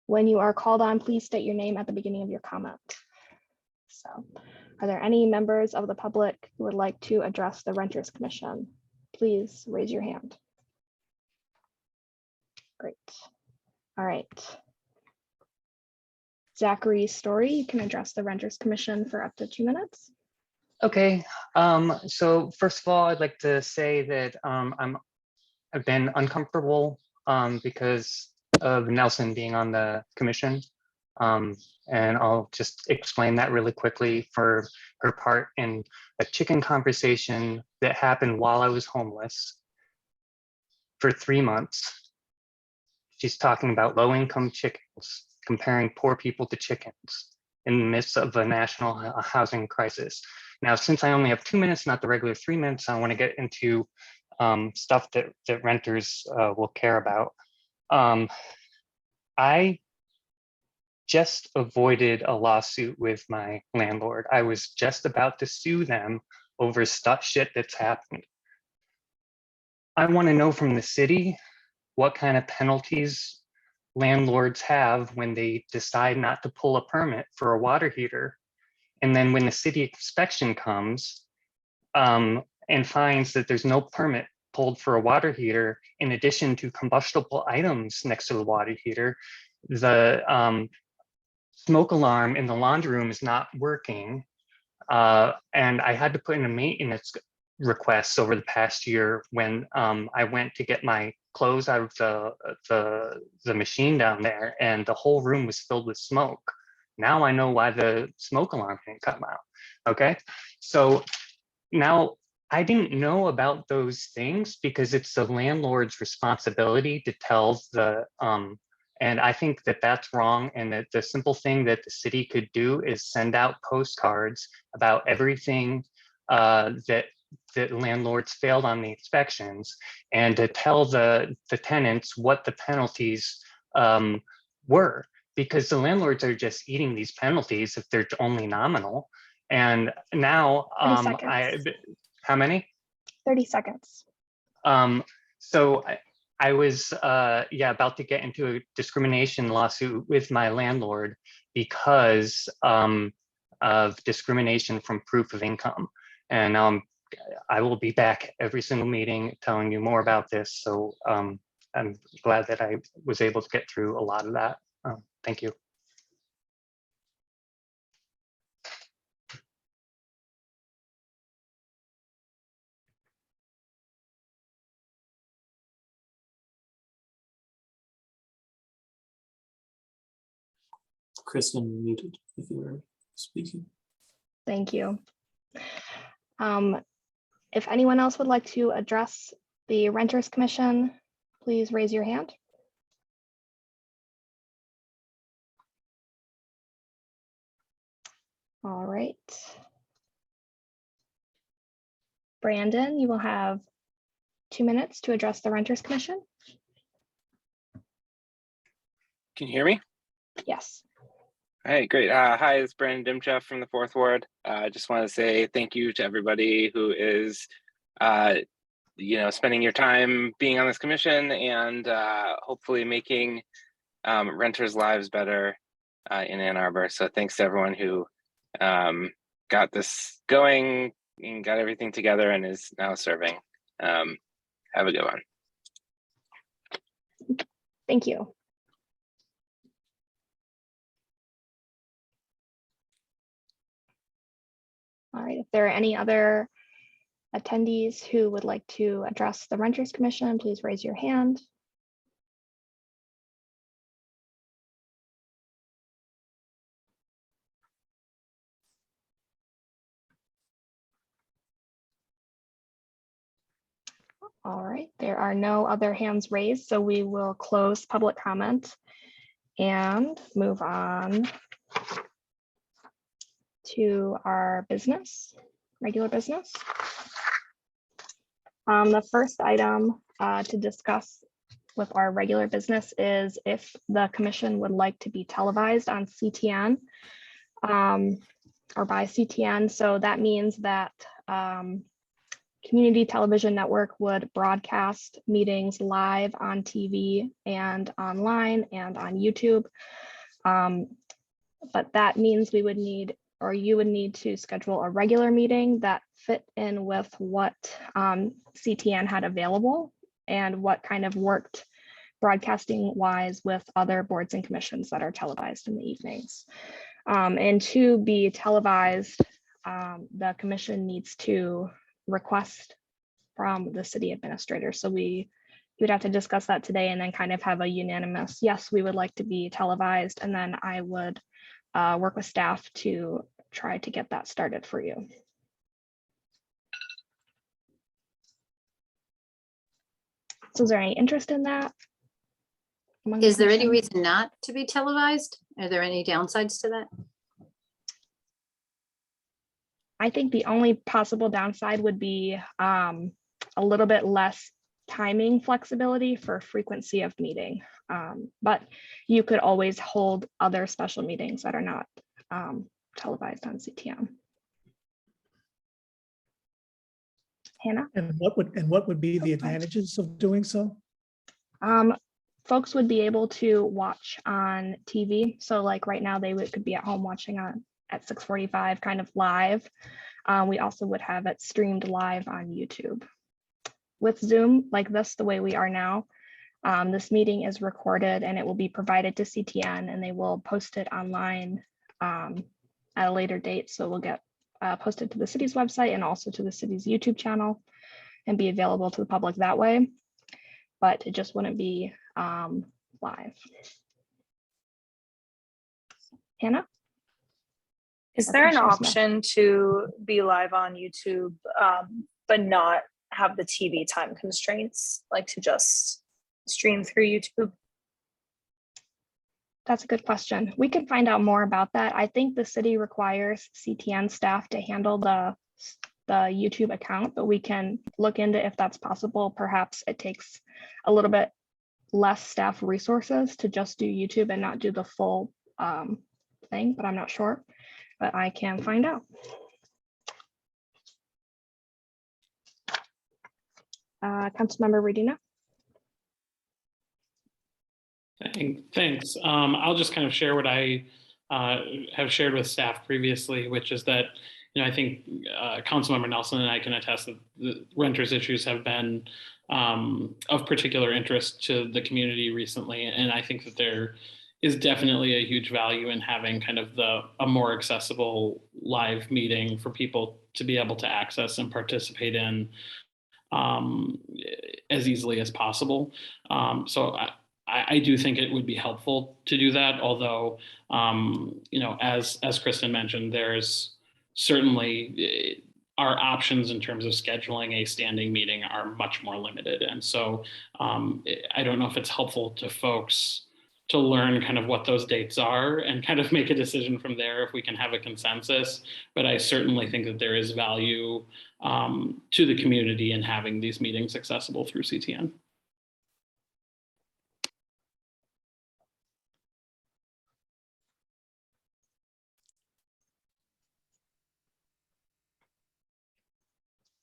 Speaker 1: when you are called on, please state your name at the beginning of your comment. So, are there any members of the public who would like to address the Renters Commission? Please raise your hand. Great. All right. Zachary Story, you can address the Renters Commission for up to 2 minutes.
Speaker 15: Okay. So first of all, I'd like to say that I've been uncomfortable because of Nelson being on the commission. And I'll just explain that really quickly for her part in a chicken conversation that happened while I was homeless for 3 months. She's talking about low-income chickens, comparing poor people to chickens in the midst of a national housing crisis. Now, since I only have 2 minutes, not the regular 3 minutes, I want to get into stuff that renters will care about. I just avoided a lawsuit with my landlord. I was just about to sue them over shit that's happened. I want to know from the city what kind of penalties landlords have when they decide not to pull a permit for a water heater. And then when the city inspection comes and finds that there's no permit pulled for a water heater, in addition to combustible items next to the water heater, the smoke alarm in the laundry room is not working. And I had to put in a maintenance request over the past year when I went to get my clothes out of the machine down there, and the whole room was filled with smoke. Now I know why the smoke alarm didn't come out. Okay, so now I didn't know about those things because it's the landlord's responsibility to tell the and I think that that's wrong, and that the simple thing that the city could do is send out postcards about everything that landlords failed on the inspections, and to tell the tenants what the penalties were, because the landlords are just eating these penalties if they're only nominal. And now
Speaker 1: 30 seconds.
Speaker 15: how many?
Speaker 1: 30 seconds.
Speaker 15: So I was about to get into a discrimination lawsuit with my landlord because of discrimination from proof of income. And I will be back every single meeting telling you more about this. So I'm glad that I was able to get through a lot of that. Thank you.
Speaker 11: Kristen, muted if you were speaking.
Speaker 1: Thank you. If anyone else would like to address the Renters Commission, please raise your hand. All right. Brandon, you will have 2 minutes to address the Renters Commission.
Speaker 16: Can you hear me?
Speaker 1: Yes.
Speaker 16: All right, great. Hi, it's Brandon Dimcheff from the 4th Ward. I just want to say thank you to everybody who is, spending your time being on this commission and hopefully making renters' lives better in Ann Arbor. So thanks to everyone who got this going and got everything together and is now serving. Have a good one.
Speaker 1: Thank you. All right, if there are any other attendees who would like to address the Renters Commission, please raise your hand. All right, there are no other hands raised, so we will close public comment and move on to our regular business. The first item to discuss with our regular business is if the commission would like to be televised on CTN or by CTN. So that means that Community Television Network would broadcast meetings live on TV and online and on YouTube. But that means we would need, or you would need to schedule a regular meeting that fit in with what CTN had available and what kind of worked broadcasting wise with other boards and commissions that are televised in the evenings. And to be televised, the commission needs to request from the city administrator. So we would have to discuss that today and then kind of have a unanimous, yes, we would like to be televised. And then I would work with staff to try to get that started for you. So is there any interest in that?
Speaker 10: Is there any reason not to be televised? Are there any downsides to that?
Speaker 1: I think the only possible downside would be a little bit less timing flexibility for frequency of meeting. But you could always hold other special meetings that are not televised on CTN. Hannah?
Speaker 12: And what would be the advantages of doing so?
Speaker 1: Folks would be able to watch on TV. So like right now they could be at home watching at 6:45 kind of live. We also would have it streamed live on YouTube. With Zoom like this, the way we are now, this meeting is recorded and it will be provided to CTN and they will post it online at a later date. So we'll get posted to the city's website and also to the city's YouTube channel and be available to the public that way. But it just wouldn't be live. Hannah?
Speaker 8: Is
Speaker 1: Or
Speaker 8: there an
Speaker 1: Commissioner Smith?
Speaker 8: option to be live on YouTube, but not have the TV time constraints, like to just stream through YouTube?
Speaker 1: That's a good question. We can find out more about that. I think the city requires CTN staff to handle the YouTube account, but we can look into if that's possible. Perhaps it takes a little bit less staff resources to just do YouTube and not do the full thing, but I'm not sure, but I can find out. Councilmember Redina.
Speaker 4: Thanks. I'll just kind of share what I have shared with staff previously, which is that, I think Councilmember Nelson and I can attest that the renters issues have been of particular interest to the community recently. And I think that there is definitely a huge value in having kind of a more accessible live meeting for people to be able to access and participate in as easily as possible. So I do think it would be helpful to do that, although, as Kristen mentioned, there's certainly our options in terms of scheduling a standing meeting are much more limited. And so I don't know if it's helpful to folks to learn kind of what those dates are and kind of make a decision from there if we can have a consensus. But I certainly think that there is value to the community in having these meetings accessible through CTN.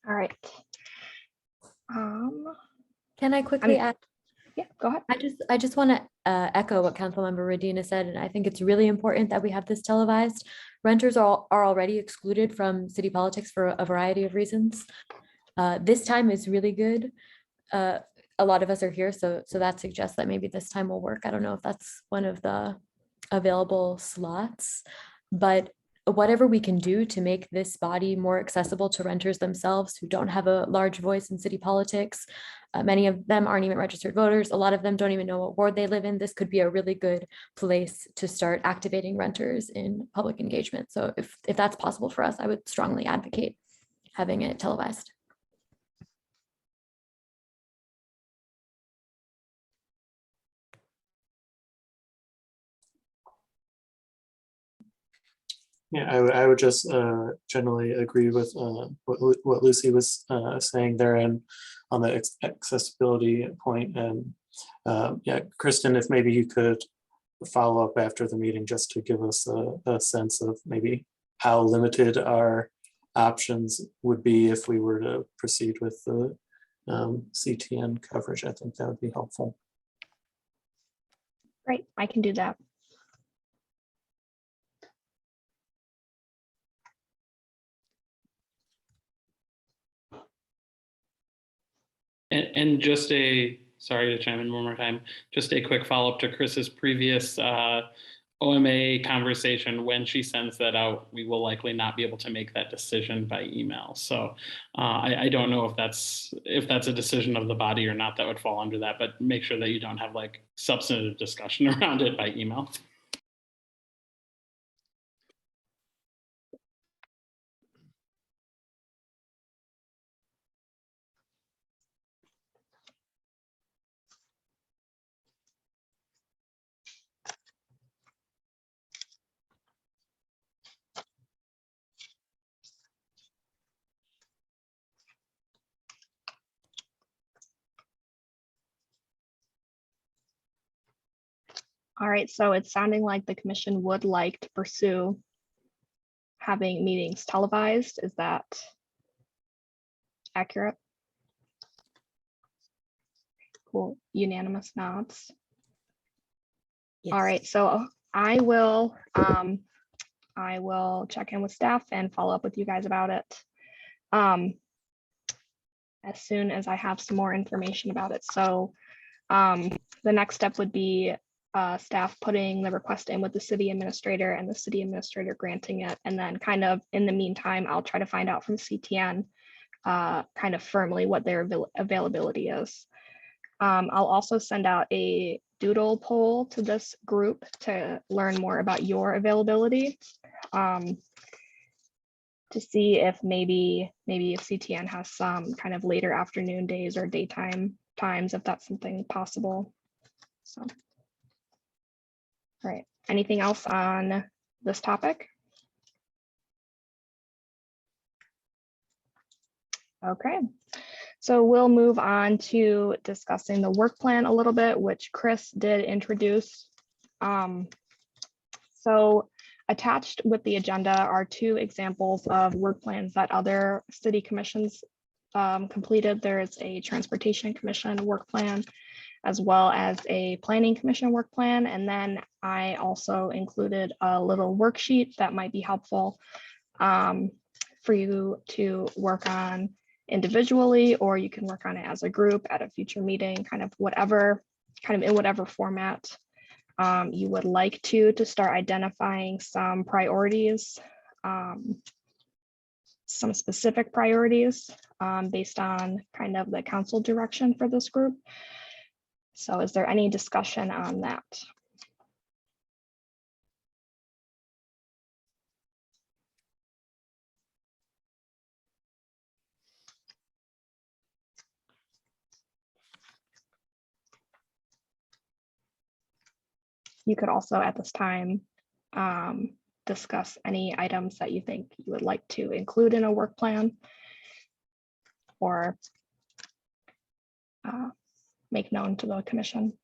Speaker 1: All right.
Speaker 6: Can I quickly add?
Speaker 1: Yeah, go ahead.
Speaker 6: I just want to echo what Councilmember Redina said, and I think it's really important that we have this televised. Renters are already excluded from city politics for a variety of reasons. This time is really good. A lot of us are here, so that suggests that maybe this time will work. I don't know if that's one of the available slots, but whatever we can do to make this body more accessible to renters themselves who don't have a large voice in city politics. Many of them aren't even registered voters. A lot of them don't even know what ward they live in. This could be a really good place to start activating renters in public engagement. So if that's possible for us, I would strongly advocate having it televised.
Speaker 11: Yeah, I would just generally agree with what Lucy was saying there and on the accessibility point. And yeah, Kristen, if maybe you could follow up after the meeting just to give us a sense of maybe how limited our options would be if we were to proceed with the CTN coverage. I think that would be helpful.
Speaker 1: Great, I can do that.
Speaker 4: And just sorry to chime in one more time, just a quick follow-up to Chris's previous OMA conversation. When she sends that out, we will likely not be able to make that decision by email. So I don't know if that's a decision of the body or not that would fall under that, but make sure that you don't have like substantive discussion around it by email.
Speaker 1: All right, so it's sounding like the commission would like to pursue having meetings televised. Is that accurate? Cool, unanimous nods.
Speaker 5: Yes.
Speaker 1: All right, so I will check in with staff and follow up with you guys about it as soon as I have some more information about it. So the next step would be staff putting the request in with the city administrator and the city administrator granting it. And then kind of in the meantime, I'll try to find out from CTN kind of firmly what their availability is. I'll also send out a doodle poll to this group to learn more about your availability, to see if maybe if CTN has some kind of later afternoon days or daytime times, if that's something possible. So, all right, anything else on this topic? Okay, so we'll move on to discussing the work plan a little bit, which Chris did introduce. So attached with the agenda are 2 examples of work plans that other city commissions completed. There is a Transportation Commission work plan, as well as a Planning Commission work plan. And then I also included a little worksheet that might be helpful for you to work on individually, or you can work on it as a group at a future meeting, kind of in whatever format you would like to start identifying some priorities, some specific priorities based on kind of the council direction for this group. So is there any discussion on that? You could also at this time discuss any items that you think you would like to include in a work plan, or make known to the commission.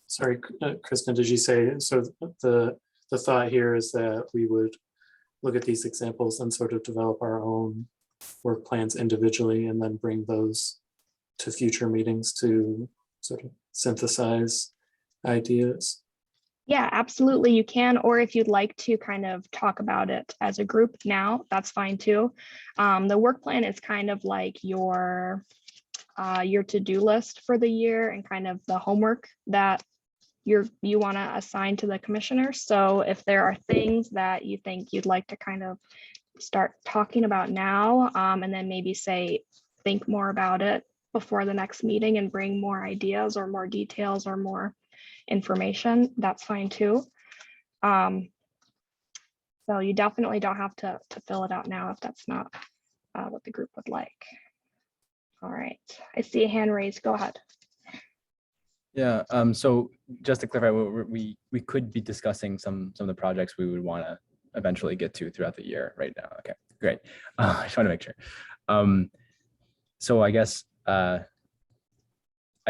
Speaker 11: Sorry, Kristen, did you say, so the thought here is that we would look at these examples and sort of develop our own work plans individually and then bring those to future meetings to sort of synthesize ideas?
Speaker 1: Yeah, absolutely, you can, or if you'd like to kind of talk about it as a group now, that's fine too. The work plan is kind of like your to-do list for the year and kind of the homework that you want to assign to the commissioners. So if there are things that you think you'd like to kind of start talking about now, and then maybe think more about it before the next meeting and bring more ideas or more details or more information, that's fine too. So you definitely don't have to fill it out now if that's not what the group would like. All right, I see a hand raised, go ahead.
Speaker 17: Yeah, so just to clarify, we could be discussing some of the projects we would want to eventually get to throughout the year right now. Okay, great. I just want to make sure. So I guess I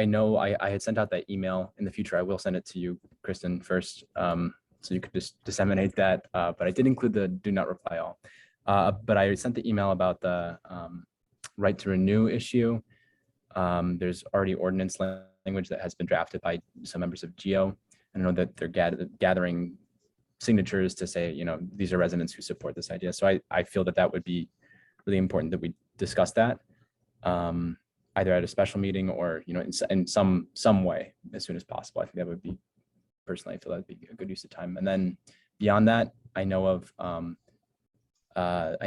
Speaker 17: know I had sent out that email. In the future, I will send it to you, Kristen, first, so you could just disseminate that. But I did include the do not reply all. But I sent the email about the right to renew issue. There's already ordinance language that has been drafted by some members of GEO. I know that they're gathering signatures to say, you know, these are residents who support this idea. So I feel that that would be really important that we discuss that either at a special meeting or, you know, in some way as soon as possible. I think that would be, personally, I feel that'd be a good use of time. And then beyond that, I know of, I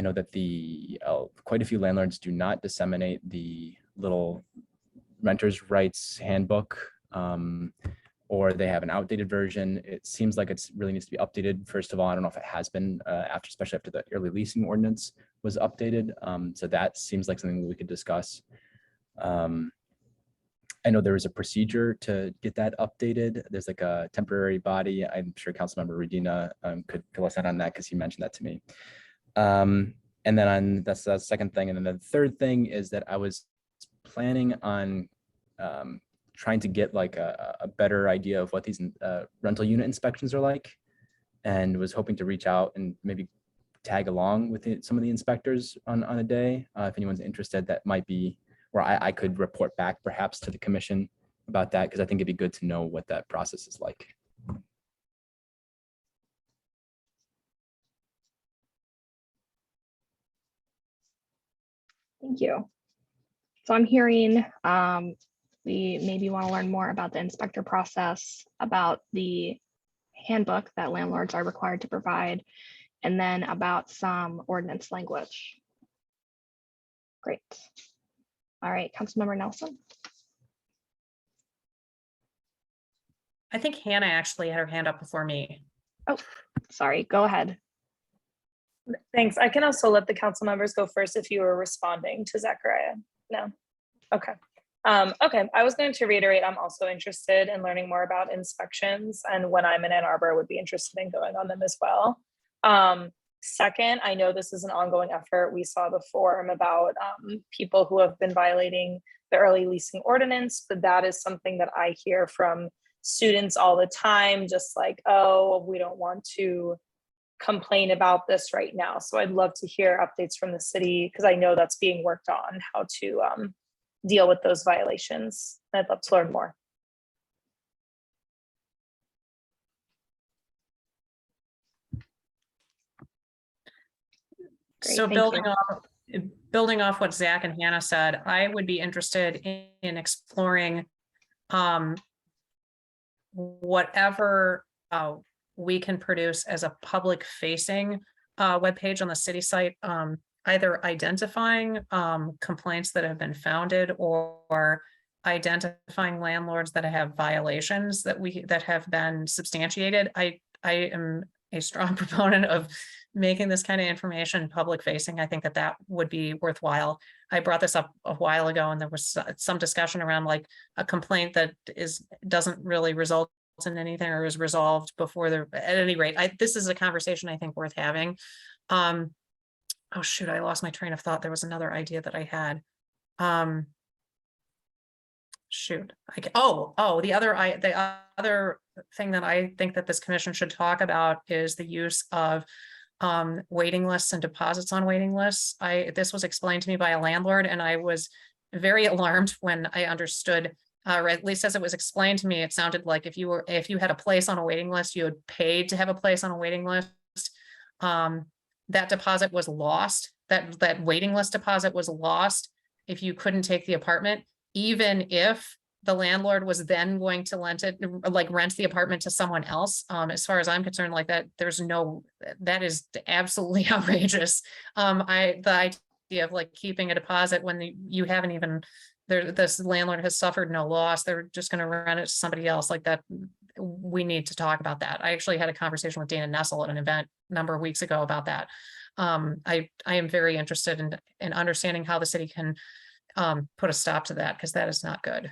Speaker 17: know that quite a few landlords do not disseminate the little renters' rights handbook, or they have an outdated version. It seems like it really needs to be updated. First of all, I don't know if it has been especially after the early leasing ordinance was updated. So that seems like something that we could discuss. I know there is a procedure to get that updated. There's like a temporary body. I'm sure Councilmember Redina could fill us in on that because he mentioned that to me. And then that's the second thing. And then the third thing is that I was planning on trying to get like a better idea of what these rental unit inspections are like, and was hoping to reach out and maybe tag along with some of the inspectors on a day. If anyone's interested, that might be where I could report back perhaps to the commission about that, because I think it'd be good to know what that process is like.
Speaker 1: Thank you. So I'm hearing we maybe want to learn more about the inspector process, about the handbook that landlords are required to provide, and then about some ordinance language. Great. All right, Councilmember Nelson.
Speaker 3: I think Hannah actually had her hand up before me.
Speaker 1: Oh, sorry, go ahead.
Speaker 8: Thanks. I can also let the council members go first if you were responding to Zachariah. No? Okay. Okay, I was going to reiterate, I'm also interested in learning more about inspections, and when I'm in Ann Arbor, I would be interested in going on them as well. Second, I know this is an ongoing effort. We saw the form about people who have been violating the early leasing ordinance, but that is something that I hear from students all the time, just like, oh, we don't want to complain about this right now. So I'd love to hear updates from the city, because I know that's being worked on, how to deal with those violations. I'd love to learn more.
Speaker 1: Great,
Speaker 3: So
Speaker 1: thank
Speaker 3: building off what Zach and Hannah said, I would be interested in exploring whatever we can produce as a public facing webpage on the city site, either identifying complaints that have been founded or identifying landlords that have violations that have been substantiated. I am a strong proponent of making this kind of information public facing. I think that would be worthwhile. I brought this up a while ago, and there was some discussion around like a complaint that doesn't really result in anything or is resolved before at any rate. This is a conversation I think worth having. Oh shoot, I lost my train of thought. There was another idea that I had. Shoot. The other thing that I think that this commission should talk about is the use of waiting lists and deposits on waiting lists. This was explained to me by a landlord, and I was very alarmed when I understood, or at least as it was explained to me, it sounded like if you had a place on a waiting list, you had paid to have a place on a waiting list. That deposit was lost. That waiting list deposit was lost if you couldn't take the apartment, even if the landlord was then going to rent the apartment to someone else. As far as I'm concerned, like that is absolutely outrageous. The idea of like keeping a deposit when you haven't even, this landlord has suffered no loss, they're just going to rent it to somebody else like that. We need to talk about that. I actually had a conversation with Dana Nessel at an event a number of weeks ago about that. I am very interested in understanding how the city can put a stop to that, because that is not good.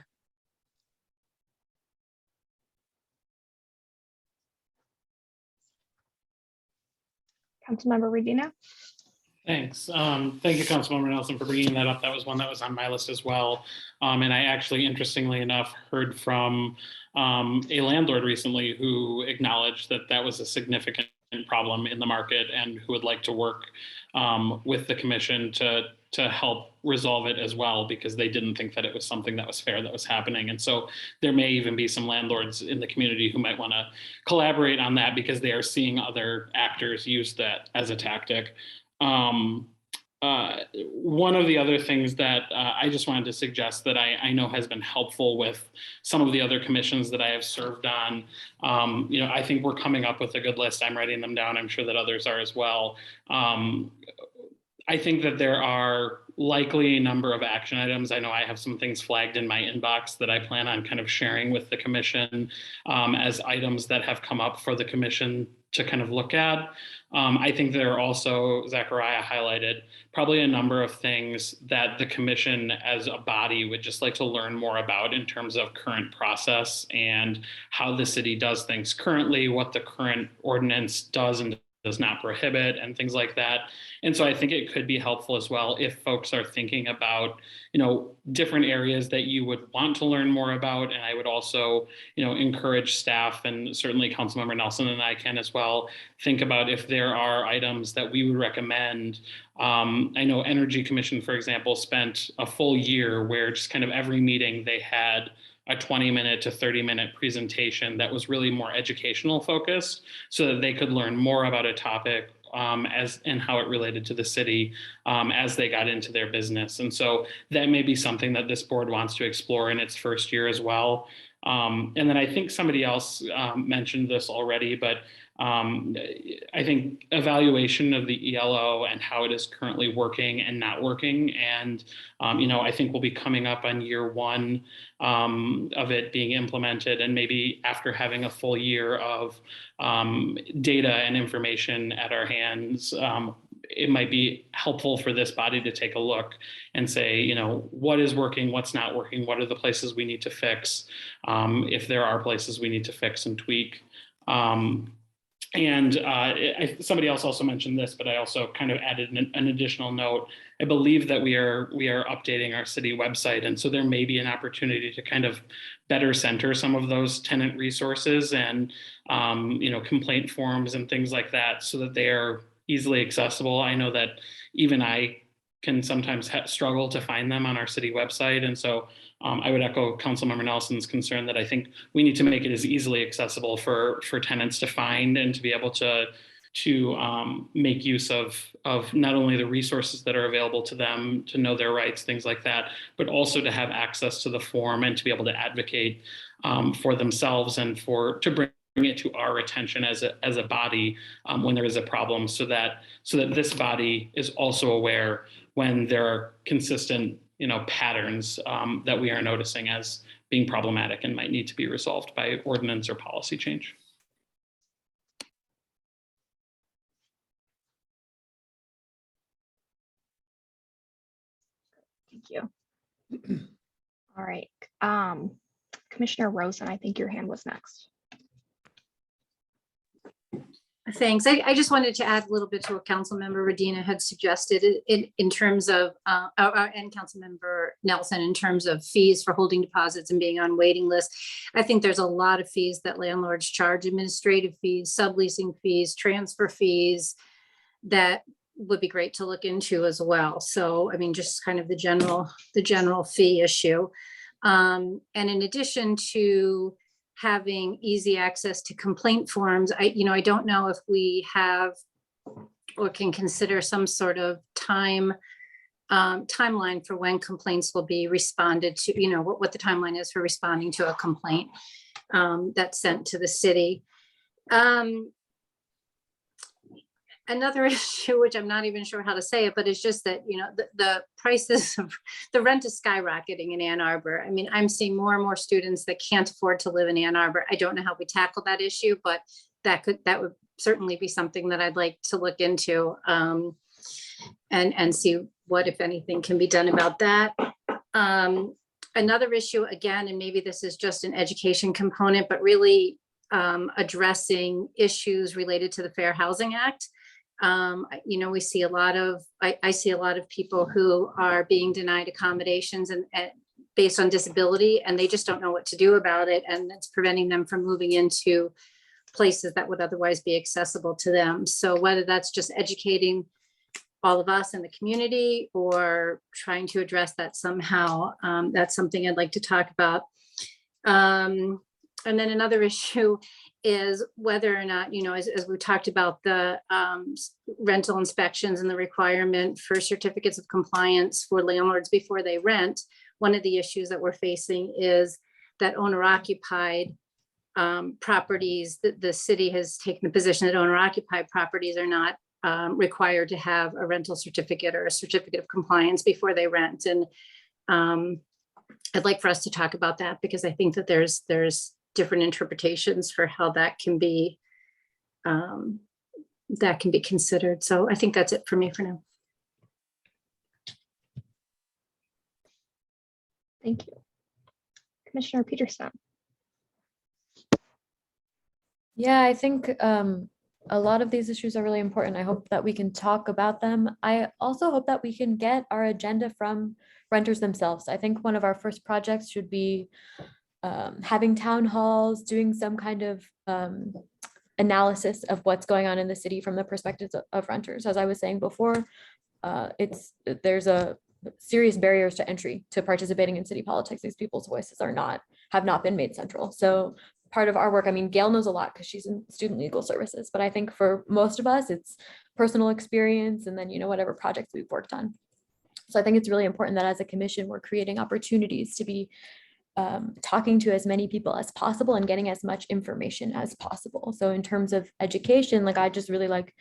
Speaker 1: Councilmember Regina.
Speaker 4: Thanks. Thank you, Councilmember Nelson, for bringing that up. That was one that was on my list as well. And I actually, interestingly enough, heard from a landlord recently who acknowledged that that was a significant problem in the market and who would like to work with the commission to help resolve it as well, because they didn't think that it was something that was fair that was happening. And so there may even be some landlords in the community who might want to collaborate on that, because they are seeing other actors use that as a tactic. One of the other things that I just wanted to suggest that I know has been helpful with some of the other commissions that I have served on, I think we're coming up with a good list. I'm writing them down. I'm sure that others are as well. I think that there are likely a number of action items. I know I have some things flagged in my inbox that I plan on kind of sharing with the commission as items that have come up for the commission to kind of look at. I think there are also, Zachariah highlighted, probably a number of things that the commission as a body would just like to learn more about in terms of current process and how the city does things currently, what the current ordinance does and does not prohibit, and things like that. And so I think it could be helpful as well if folks are thinking about, different areas that you would want to learn more about. And I would also, encourage staff, and certainly Councilmember Nelson and I can as well, think about if there are items that we would recommend. I know Energy Commission, for example, spent a full year where just kind of every meeting they had a 20-minute to 30-minute presentation that was really more educational focused, so that they could learn more about a topic and how it related to the city as they got into their business. And so that may be something that this board wants to explore in its first year as well. And then I think somebody else mentioned this already, but I think evaluation of the ELO and how it is currently working and not working. And, I think we'll be coming up on year one of it being implemented. And maybe after having a full year of data and information at our hands, it might be helpful for this body to take a look and say, what is working, what's not working, what are the places we need to fix, if there are places we need to fix and tweak. Somebody else also mentioned this, but I also kind of added an additional note. I believe that we are updating our city website, and so there may be an opportunity to kind of better center some of those tenant resources and complaint forms and things like that, so that they are easily accessible. I know that even I can sometimes struggle to find them on our city website, and so I would echo Councilmember Nelson's concern that I think we need to make it as easily accessible for tenants to find and to be able to make use of not only the resources that are available to them to know their rights, things like that, but also to have access to the form and to be able to advocate for themselves and to bring it to our attention as a body when there is a problem, so that this body is also aware when there are consistent patterns that we are noticing as being problematic and might need to be resolved by ordinance or policy change.
Speaker 1: Thank you. All right. Commissioner Rosen, I think your hand was next.
Speaker 10: Thanks. I just wanted to add a little bit to what Councilmember Radina had suggested in terms of, and Councilmember Nelson, in terms of fees for holding deposits and being on waiting lists. I think there's a lot of fees that landlords charge: administrative fees, subleasing fees, transfer fees, that would be great to look into as well. So, I mean, just kind of the general fee issue. And in addition to having easy access to complaint forms, I don't know if we have or can consider some sort of timeline for when complaints will be responded to, what the timeline is for responding to a complaint that's sent to the city. Another issue, which I'm not even sure how to say it, but it's just that, the prices of the rent is skyrocketing in Ann Arbor. I mean, I'm seeing more and more students that can't afford to live in Ann Arbor. I don't know how we tackle that issue, but that would certainly be something that I'd like to look into and see what, if anything, can be done about that. Another issue, again, and maybe this is just an education component, but really addressing issues related to the Fair Housing Act. We see a lot of, I see a lot of people who are being denied accommodations and based on disability, and they just don't know what to do about it. And it's preventing them from moving into places that would otherwise be accessible to them. So whether that's just educating all of us in the community or trying to address that somehow, that's something I'd like to talk about. And then another issue is whether or not, as we talked about the rental inspections and the requirement for certificates of compliance for landlords before they rent. One of the issues that we're facing is that owner-occupied properties, the city has taken the position that owner-occupied properties are not required to have a rental certificate or a certificate of compliance before they rent. And I'd like for us to talk about that, because I think that there's different interpretations for how that can be considered. So I think that's it for me for now.
Speaker 1: Thank you. Commissioner Peterson.
Speaker 6: Yeah, I think a lot of these issues are really important. I hope that we can talk about them. I also hope that we can get our agenda from renters themselves. I think one of our first projects should be having town halls, doing some kind of analysis of what's going on in the city from the perspectives of renters. As I was saying before, there's a serious barriers to entry to participating in city politics. These people's voices have not been made central. So part of our work, I mean, Gail knows a lot because she's in student legal services, but I think for most of us, it's personal experience and then, you know, whatever projects we've worked on. So I think it's really important that as a commission, we're creating opportunities to be talking to as many people as possible and getting as much information as possible. So in terms of education, like I just really like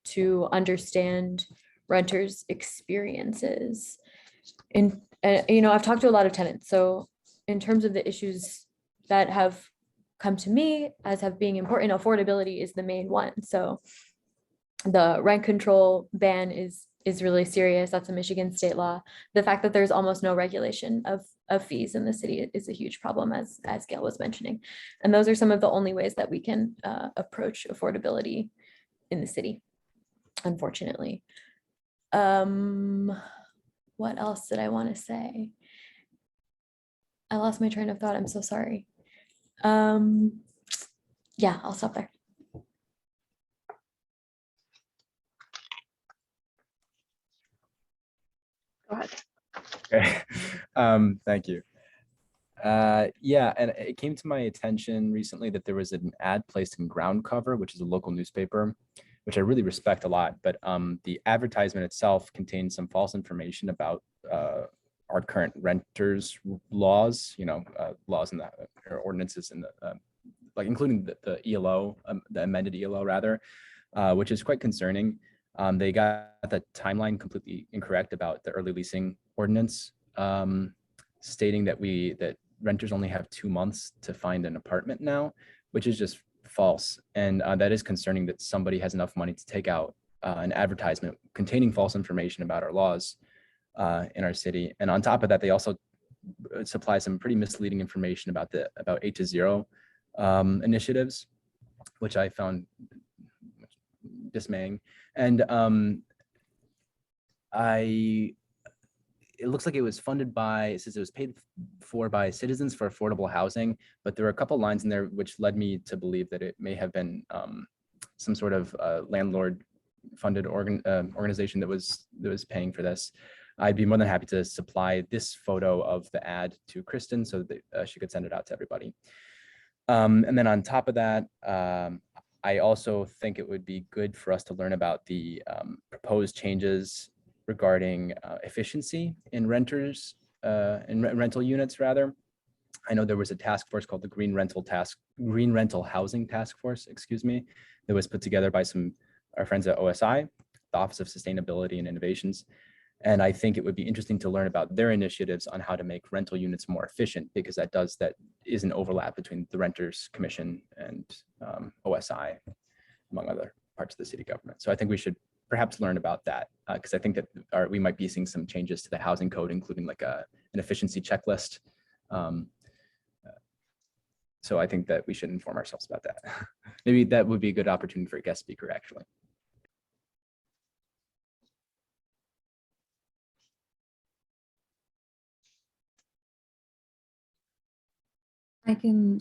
Speaker 6: to understand renters' experiences. In you know, I've talked to a lot of tenants. So in terms of the issues that have come to me as have being important, affordability is the main one. So the rent control ban is really serious. That's a Michigan state law. The fact that there's almost no regulation of fees in the city is a huge problem, as Gail was mentioning. And those are some of the only ways that we can approach affordability in the city, unfortunately. What else did I want to say? I lost my train of thought. I'm so sorry. Yeah, I'll stop there.
Speaker 1: Go ahead.
Speaker 17: Okay. Thank you. Yeah, and it came to my attention recently that there was an ad placed in Ground Cover, which is a local newspaper, which I really respect a lot. But the advertisement itself contains some false information about our current renters laws, you know, laws in the or ordinances in the like including the ELO, the amended ELO rather, which is quite concerning. They got the timeline completely incorrect about the early leasing ordinance, stating that renters only have 2 months to find an apartment now, which is just false. And that is concerning that somebody has enough money to take out an advertisement containing false information about our laws in our city. And on top of that, they also supply some pretty misleading information about 8 to 0 initiatives, which I found dismaying. And it looks like it was funded by, it says it was paid for by Citizens for Affordable Housing, but there were a couple lines in there which led me to believe that it may have been some sort of landlord funded organization that was paying for this. I'd be more than happy to supply this photo of the ad to Kristen so that she could send it out to everybody. And then on top of that, I also think it would be good for us to learn about the proposed changes regarding efficiency in renters, in rental units rather. I know there was a task force called the Green Rental Housing Task Force, excuse me, that was put together by our friends at OSI, the Office of Sustainability and Innovations. And I think it would be interesting to learn about their initiatives on how to make rental units more efficient, because that is an overlap between the Renters Commission and OSI, among other parts of the city government. So I think we should perhaps learn about that, because I think that we might be seeing some changes to the housing code, including like an efficiency checklist. So I think that we should inform ourselves about that. Maybe that would be a good opportunity for a guest speaker, actually.
Speaker 7: I can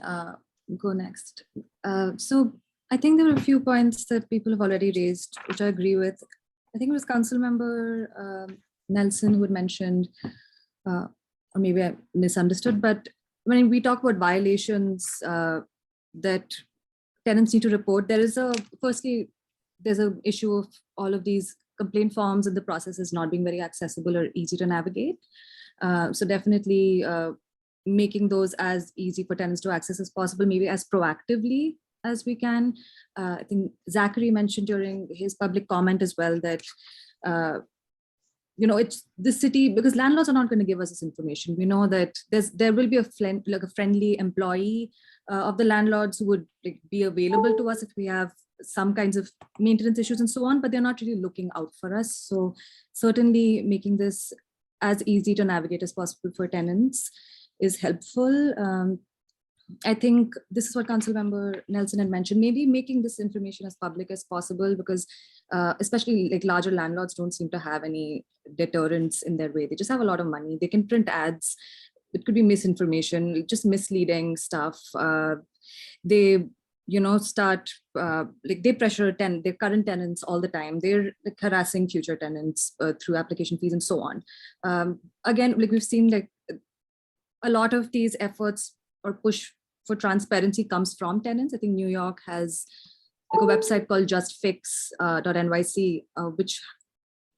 Speaker 7: go next. So I think there were a few points that people have already raised, which I agree with. I think it was Council Member Nelson who had mentioned, or maybe I misunderstood, but when we talk about violations that tenants need to report, there's an issue of all of these complaint forms and the process is not being very accessible or easy to navigate. So definitely making those as easy for tenants to access as possible, maybe as proactively as we can. I think Zachary mentioned during his public comment as well that, it's the city, because landlords are not going to give us this information. We know that there will be a friendly employee of the landlords who would be available to us if we have some kinds of maintenance issues and so on, but they're not really looking out for us. So certainly making this as easy to navigate as possible for tenants is helpful. I think this is what Council Member Nelson had mentioned, maybe making this information as public as possible, because especially like larger landlords don't seem to have any deterrents in their way. They just have a lot of money. They can print ads. It could be misinformation, just misleading stuff. They start they pressure their current tenants all the time. They're harassing future tenants through application fees and so on. Again, we've seen a lot of these efforts or push for transparency comes from tenants. I think New York has like a website called justfix.nyc, which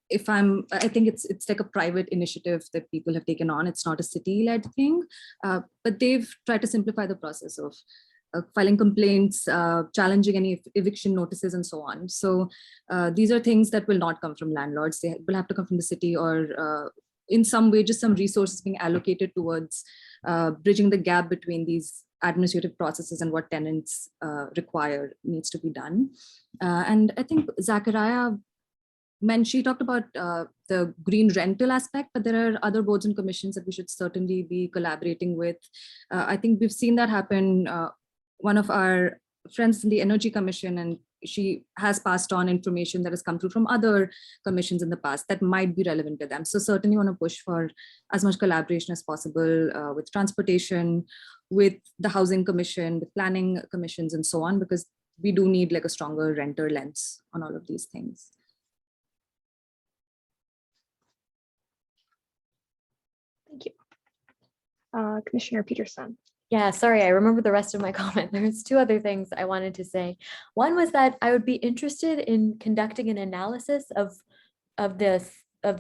Speaker 7: I think it's like a private initiative that people have taken on. It's not a city-led thing, but they've tried to simplify the process of filing complaints, challenging any eviction notices and so on. So these are things that will not come from landlords. They will have to come from the city, or in some way, just some resources being allocated towards bridging the gap between these administrative processes and what tenants require needs to be done. And I think Zachariah she talked about the green rental aspect, but there are other boards and commissions that we should certainly be collaborating with. I think we've seen that happen. One of our friends in the Energy Commission, and she has passed on information that has come through from other commissions in the past that might be relevant to them. So certainly want to push for as much collaboration as possible with transportation, with the Housing Commission, with planning commissions and so on, because we do need like a stronger renter lens on all of these things.
Speaker 1: Thank you. Commissioner Peterson.
Speaker 6: Yeah, sorry, I remember the rest of my comment. There's two other things I wanted to say. One was that I would be interested in conducting an analysis of the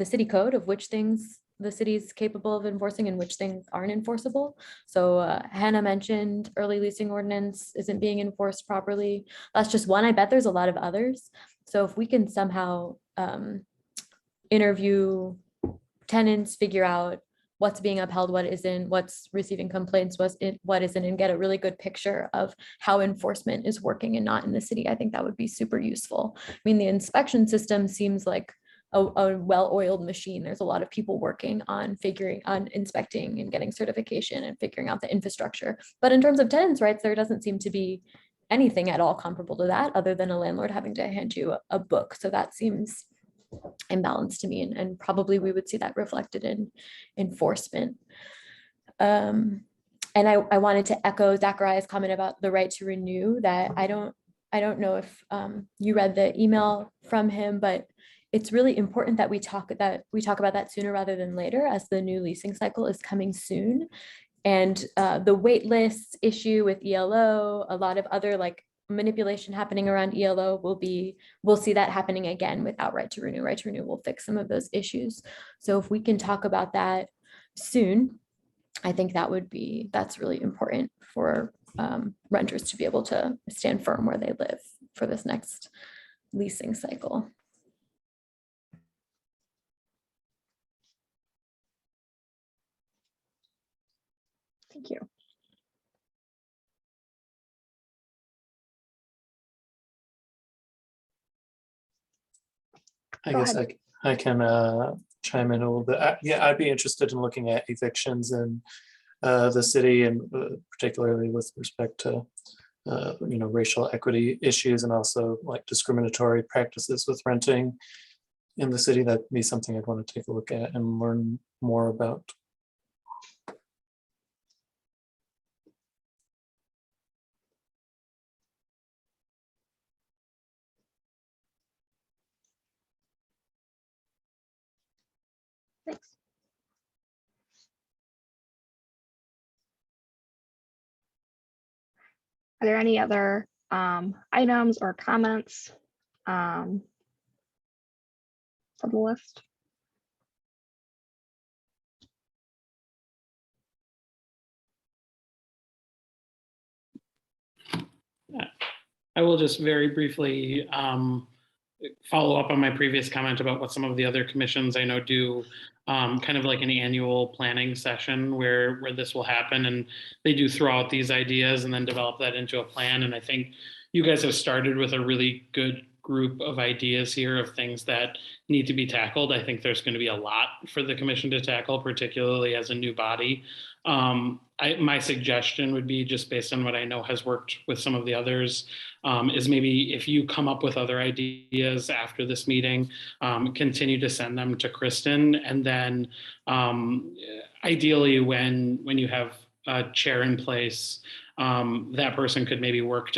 Speaker 6: city code, of which things the city is capable of enforcing and which things aren't enforceable. So Hannah mentioned early leasing ordinance isn't being enforced properly. That's just one. I bet there's a lot of others. So if we can somehow interview tenants, figure out what's being upheld, what isn't, what's receiving complaints, what isn't, and get a really good picture of how enforcement is working and not in the city, I think that would be super useful. I mean, the inspection system seems like a well-oiled machine. There's a lot of people working on inspecting and getting certification and figuring out the infrastructure. But in terms of tenants' rights, there doesn't seem to be anything at all comparable to that, other than a landlord having to hand you a book. So that seems imbalanced to me, and probably we would see that reflected in enforcement. And I wanted to echo Zachariah's comment about the right to renew, that I don't know if you read the email from him, but it's really important that we talk about that sooner rather than later, as the new leasing cycle is coming soon. And the wait list issue with ELO, a lot of other like manipulation happening around ELO we'll see that happening again without right to renew. Right to renew will fix some of those issues. So if we can talk about that soon, I think that's really important for renters to be able to stand firm where they live for this next leasing cycle.
Speaker 1: Thank you.
Speaker 11: I guess I can chime in a little bit. Yeah, I'd be interested in looking at evictions in the city, and particularly with respect to racial equity issues, and also like discriminatory practices with renting in the city. That'd be something I'd want to take a look at and learn more about.
Speaker 1: Thanks. Are there any other items or comments from the list?
Speaker 4: I will just very briefly follow up on my previous comment about what some of the other commissions I know do, kind of like an annual planning session where this will happen, and they do throw out these ideas and then develop that into a plan. And I think you guys have started with a really good group of ideas here of things that need to be tackled. I think there's going to be a lot for the commission to tackle, particularly as a new body. My suggestion would be, just based on what I know has worked with some of the others, is maybe if you come up with other ideas after this meeting, continue to send them to Kristen. And then ideally when you have a chair in place, that person could maybe work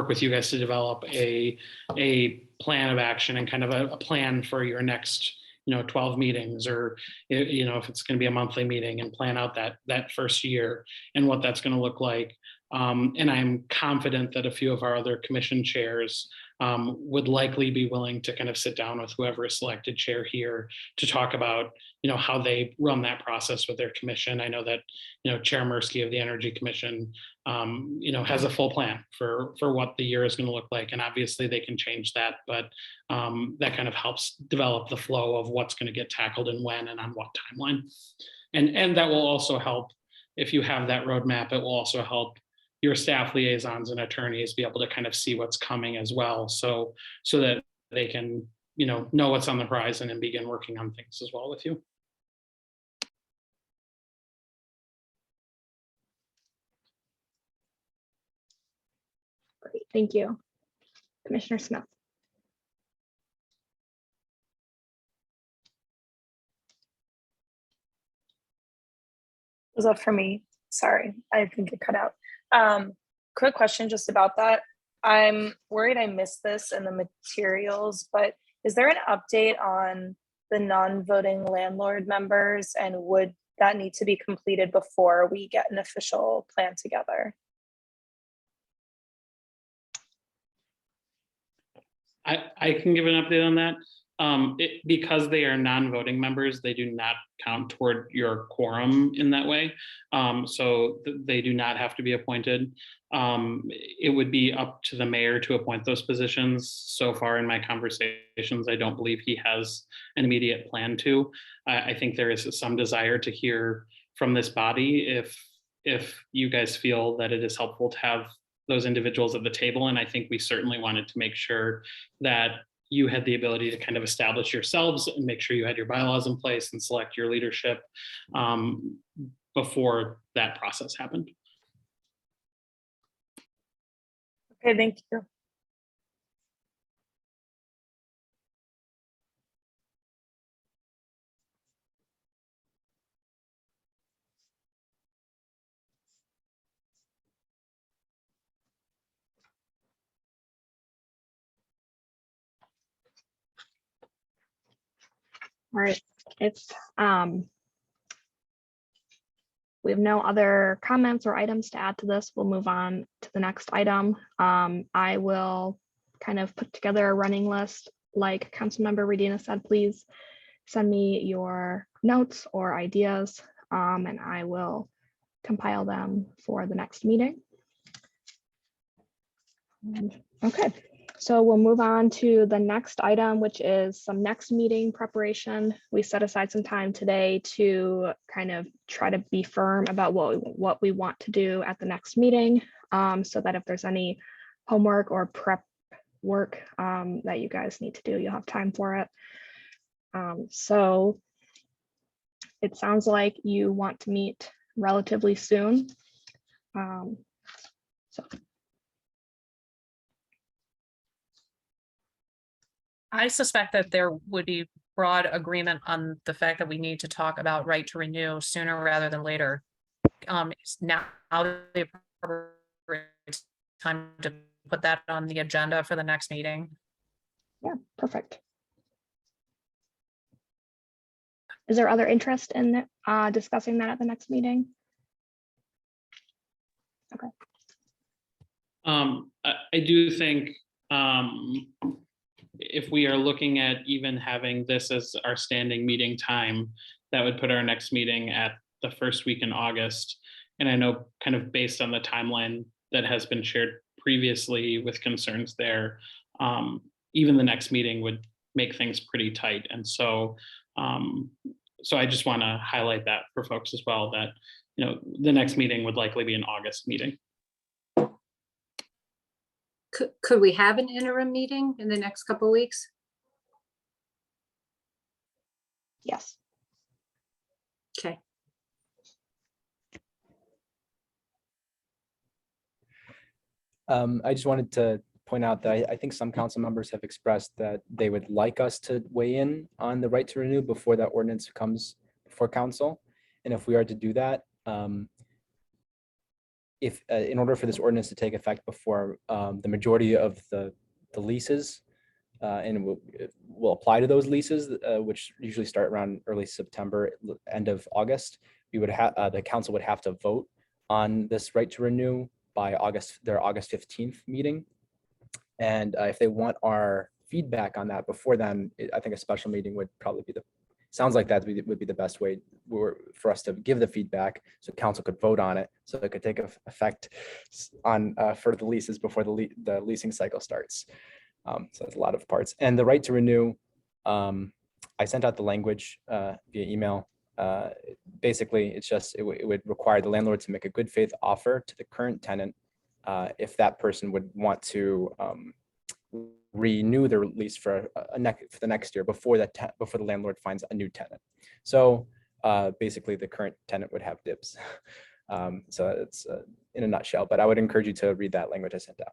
Speaker 4: with you guys to develop a plan of action and kind of a plan for your next 12 meetings, or if it's going to be a monthly meeting, and plan out that first year and what that's going to look like. And I'm confident that a few of our other commission chairs would likely be willing to kind of sit down with whoever is selected chair here to talk about, how they run that process with their commission. I know that, Chair Mirsky of the Energy Commission, has a full plan for what the year is going to look like. And obviously they can change that, but that kind of helps develop the flow of what's going to get tackled and when and on what timeline. And that will also help, if you have that roadmap, it will also help your staff liaisons and attorneys be able to kind of see what's coming as well. So that they can, know what's on the horizon and begin working on things as well with you.
Speaker 1: Great, thank you. Commissioner Smith.
Speaker 8: Was that for me? Sorry, I think it cut out. Quick question just about that. I'm worried I missed this in the materials, but is there an update on the non-voting landlord members, and would that need to be completed before we get an official plan together?
Speaker 4: I can give an update on that. Because they are non-voting members, they do not count toward your quorum in that way. So they do not have to be appointed. It would be up to the mayor to appoint those positions. So far in my conversations, I don't believe he has an immediate plan to. I think there is some desire to hear from this body if you guys feel that it is helpful to have those individuals at the table. And I think we certainly wanted to make sure that you had the ability to kind of establish yourselves and make sure you had your bylaws in place and select your leadership before that process happened.
Speaker 8: Okay, thank you.
Speaker 1: All right, if we have no other comments or items to add to this, we'll move on to the next item. I will kind of put together a running list. Like Councilmember Redina said, please send me your notes or ideas, and I will compile them for the next meeting. Okay. So we'll move on to the next item, which is some next meeting preparation. We set aside some time today to kind of try to be firm about what we want to do at the next meeting, so that if there's any homework or prep work that you guys need to do, you'll have time for it. So it sounds like you want to meet relatively soon.
Speaker 3: I suspect that there would be broad agreement on the fact that we need to talk about right to renew sooner rather than later. It's now the appropriate time to put that on the agenda for the next meeting.
Speaker 1: Yeah, perfect. Is there other interest in discussing that at the next meeting? Okay.
Speaker 4: I do think if we are looking at even having this as our standing meeting time, that would put our next meeting at the first week in August. And I know, kind of based on the timeline that has been shared previously with concerns there, even the next meeting would make things pretty tight. And so so I just want to highlight that for folks as well, that the next meeting would likely be an August meeting.
Speaker 10: Could we have an interim meeting in the next couple of weeks?
Speaker 1: Yes.
Speaker 10: Okay.
Speaker 17: I just wanted to point out that I think some council members have expressed that they would like us to weigh in on the right to renew before that ordinance comes before council. And if we are to do that, if in order for this ordinance to take effect before the majority of the leases and will apply to those leases, which usually start around early September, end of August. We would have, the council would have to vote on this right to renew by their August 15th meeting. And if they want our feedback on that before then, I think a special meeting would probably be sounds like that would be the best way for us to give the feedback, so council could vote on it, so it could take effect on for the leases before the leasing cycle starts. So there's a lot of parts. And the right to renew, I sent out the language via email. Basically, it's just, it would require the landlord to make a good faith offer to the current tenant if that person would want to renew their lease for the next year before the landlord finds a new tenant. So basically, the current tenant would have dibs. So it's in a nutshell, but I would encourage you to read that language I sent out.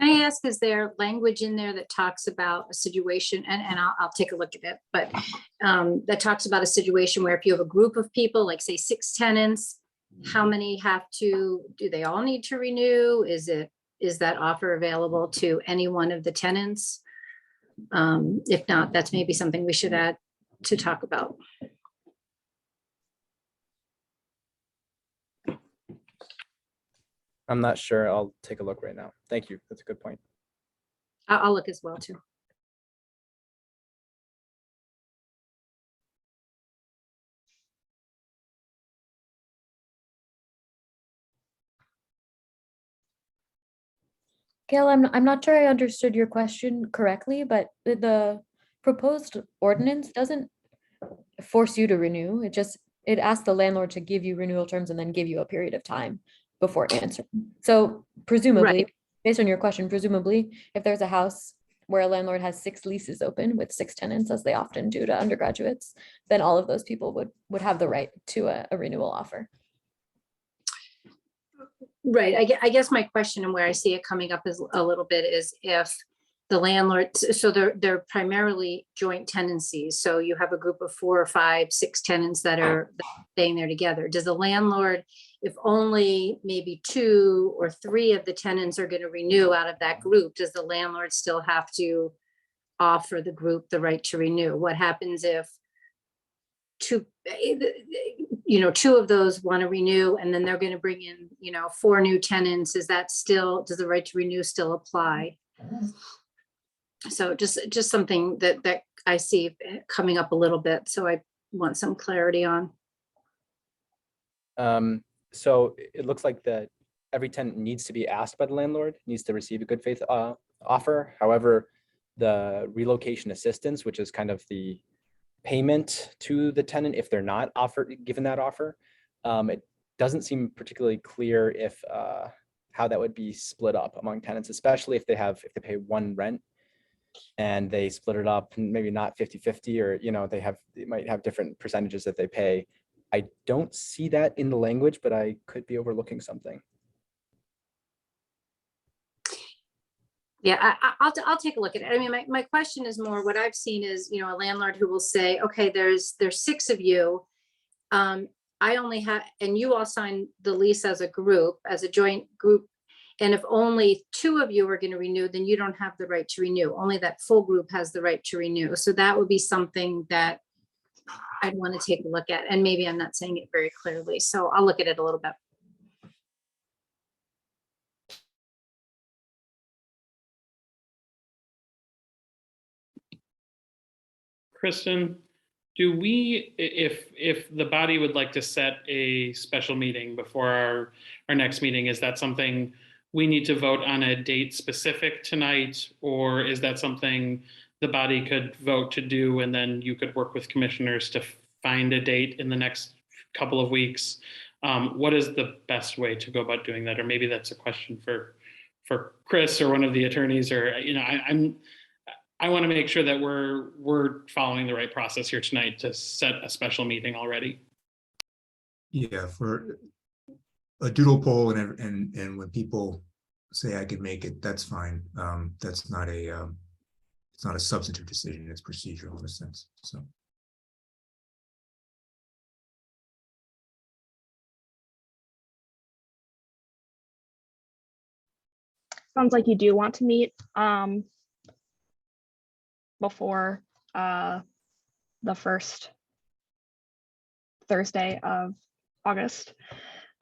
Speaker 10: Can I ask, is there language in there that talks about a situation, and I'll take a look at it, but that talks about a situation where if you have a group of people, like say 6 tenants, how many do they all need to renew? Is that offer available to any one of the tenants? If not, that's maybe something we should add to talk about.
Speaker 17: I'm not sure. I'll take a look right now. Thank you. That's a good point.
Speaker 10: I'll look as well too.
Speaker 6: Gail, I'm not sure I understood your question correctly, but the proposed ordinance doesn't force you to renew. It asks the landlord to give you renewal terms and then give you a period of time before answering. So presumably, based on your question, presumably, if there's a house where a landlord has 6 leases open with 6 tenants, as they often do to undergraduates, then all of those people would have the right to a renewal offer.
Speaker 10: Right. I guess my question, and where I see it coming up is a little bit, is if the landlord, so they're primarily joint tenancies. So you have a group of 4 or 5, 6 tenants that are staying there together. Does the landlord, if only maybe 2 or 3 of the tenants are going to renew out of that group, does the landlord still have to offer the group the right to renew? What happens if 2 of those want to renew, and then they're going to bring in, 4 new tenants? Does the right to renew still apply? So just something that I see coming up a little bit. So I want some clarity on.
Speaker 17: So it looks like that every tenant needs to be asked by the landlord, needs to receive a good faith offer. However, the relocation assistance, which is kind of the payment to the tenant if they're not given that offer, it doesn't seem particularly clear if how that would be split up among tenants, especially if they pay one rent and they split it up, maybe not 50-50, or they might have different percentages that they pay. I don't see that in the language, but I could be overlooking something.
Speaker 10: Yeah, I'll take a look at it. I mean, my question is more, what I've seen is, a landlord who will say, okay, there's 6 of you. I only have, and you all sign the lease as a group, as a joint group. And if only 2 of you are going to renew, then you don't have the right to renew. Only that full group has the right to renew. So that would be something that I'd want to take a look at. And maybe I'm not saying it very clearly. So I'll look at it a little bit.
Speaker 4: Kristen, do we, if the body would like to set a special meeting before our next meeting, is that something we need to vote on a date specific tonight? Or is that something the body could vote to do, and then you could work with commissioners to find a date in the next couple of weeks? What is the best way to go about doing that? Or maybe that's a question for Chris or one of the attorneys, or, I want to make sure that we're following the right process here tonight to set a special meeting already.
Speaker 14: Yeah, for a doodle poll and when people say I can make it, that's fine. That's not it's not a substantive decision, it's procedural in a sense. So.
Speaker 1: sounds like you do want to meet before the first Thursday of August.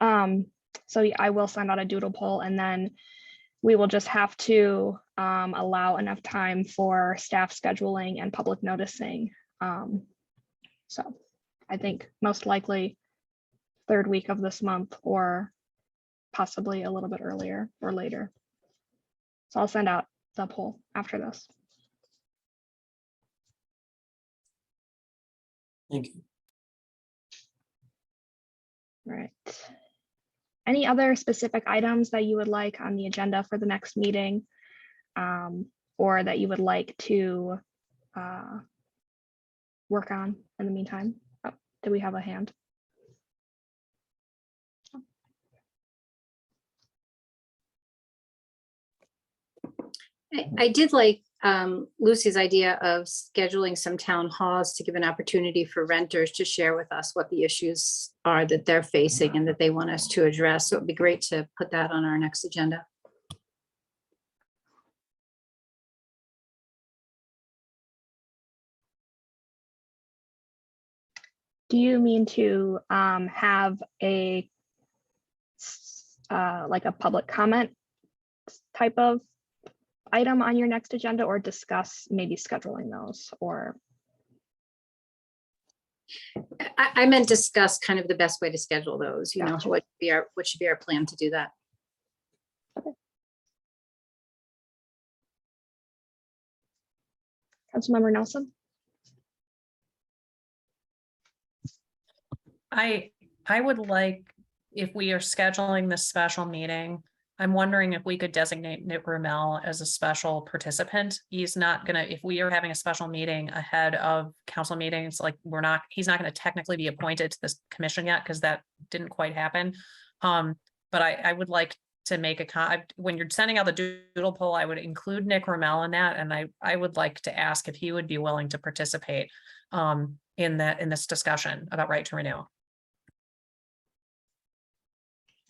Speaker 1: So yeah, I will send out a doodle poll, and then we will just have to allow enough time for staff scheduling and public noticing. So I think most likely third week of this month, or possibly a little bit earlier or later. So I'll send out the poll after this.
Speaker 11: Thank you.
Speaker 1: All right. Any other specific items that you would like on the agenda for the next meeting, or that you would like to work on in the meantime? Oh, do we have a hand?
Speaker 10: I did like Lucy's idea of scheduling some town halls to give an opportunity for renters to share with us what the issues are that they're facing and that they want us to address. So it'd be great to put that on our next agenda.
Speaker 1: Do you mean to have a like a public comment type of item on your next agenda, or discuss maybe scheduling those? Or
Speaker 10: I meant discuss kind of the best way to schedule those, you know,
Speaker 1: Gotcha.
Speaker 10: what should be our plan to do that.
Speaker 1: Councilmember Nelson?
Speaker 3: I would like, if we are scheduling this special meeting, I'm wondering if we could designate Nick Rommel as a special participant. He's not gonna, if we are having a special meeting ahead of council meetings, like he's not gonna technically be appointed to this commission yet, because that didn't quite happen. But I would like to make when you're sending out the doodle poll, I would include Nick Rommel in that, and I would like to ask if he would be willing to participate in this discussion about right to renew.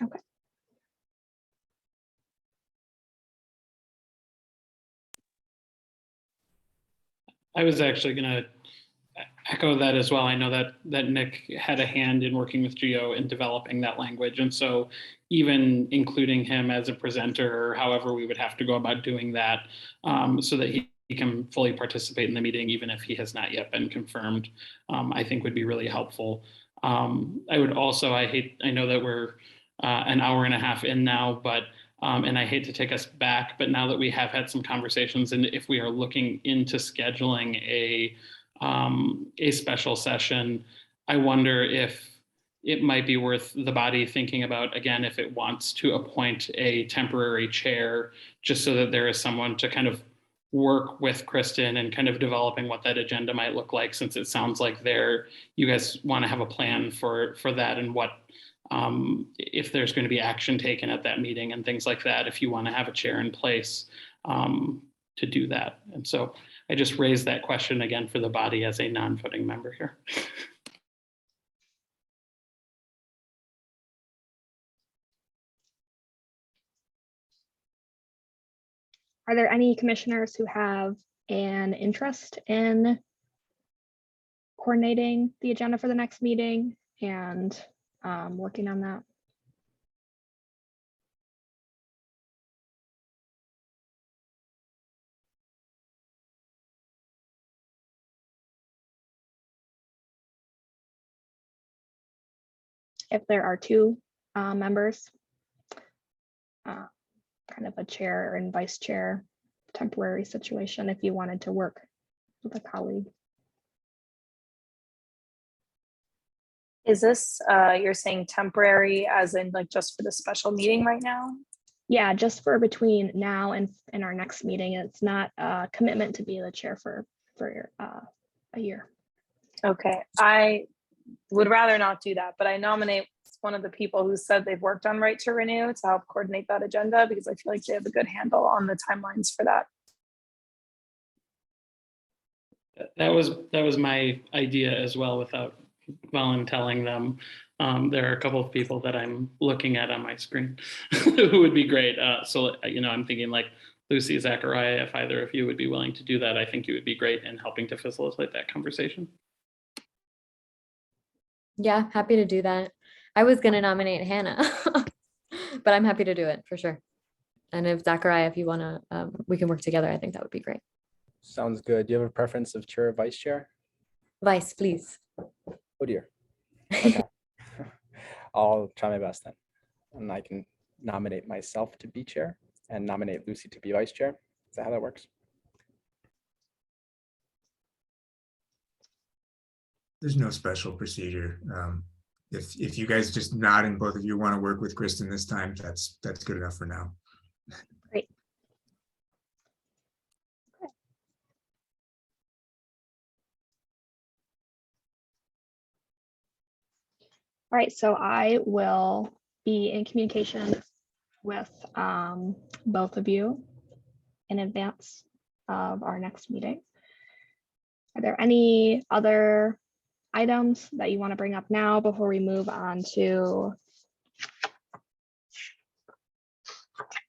Speaker 1: Okay.
Speaker 4: I was actually going to echo that as well. I know that Nick had a hand in working with Geo in developing that language. And so even including him as a presenter, or however we would have to go about doing that, so that he can fully participate in the meeting, even if he has not yet been confirmed, I think would be really helpful. I would also, I know that we're an hour and a half in now, but and I hate to take us back, but now that we have had some conversations, and if we are looking into scheduling a special session, I wonder if it might be worth the body thinking about, again, if it wants to appoint a temporary chair, just so that there is someone to kind of work with Kristen and kind of developing what that agenda might look like, since it sounds like you guys want to have a plan for that, and what if there's going to be action taken at that meeting and things like that, if you want to have a chair in place to do that. And so I just raised that question again for the body as a non-voting member here.
Speaker 1: Are there any commissioners who have an interest in coordinating the agenda for the next meeting and working on that? If there are two members, kind of a chair and vice chair temporary situation, if you wanted to work with a colleague.
Speaker 8: Is this, you're saying temporary as in like just for the special meeting right now?
Speaker 1: Yeah, just for between now and our next meeting. It's not a commitment to be the chair for a year.
Speaker 8: Okay, I would rather not do that, but I nominate one of the people who said they've worked on Right to Renew to help coordinate that agenda, because I feel like they have a good handle on the timelines for that.
Speaker 4: That was my idea as well, without voluntelling them. There are a couple of people that I'm looking at on my screen who would be great. So, I'm thinking like Lucy, Zachariah, if either of you would be willing to do that, I think you would be great in helping to facilitate that conversation.
Speaker 6: Yeah, happy to do that. I was gonna nominate Hannah, but I'm happy to do it for sure. And if Zachariah, if you wanna, we can work together, I think that would be great.
Speaker 17: Sounds good. Do you have a preference of chair or vice chair?
Speaker 6: Vice, please.
Speaker 17: Oh dear. Okay. I'll try my best then. And I can nominate myself to be chair and nominate Lucy to be vice chair. Is that how that works?
Speaker 14: There's no special procedure. If you guys just nod and both of you want to work with Kristen this time, that's good enough for now.
Speaker 1: Great. All right, so I will be in communication with both of you in advance of our next meeting. Are there any other items that you want to bring up now before we move on to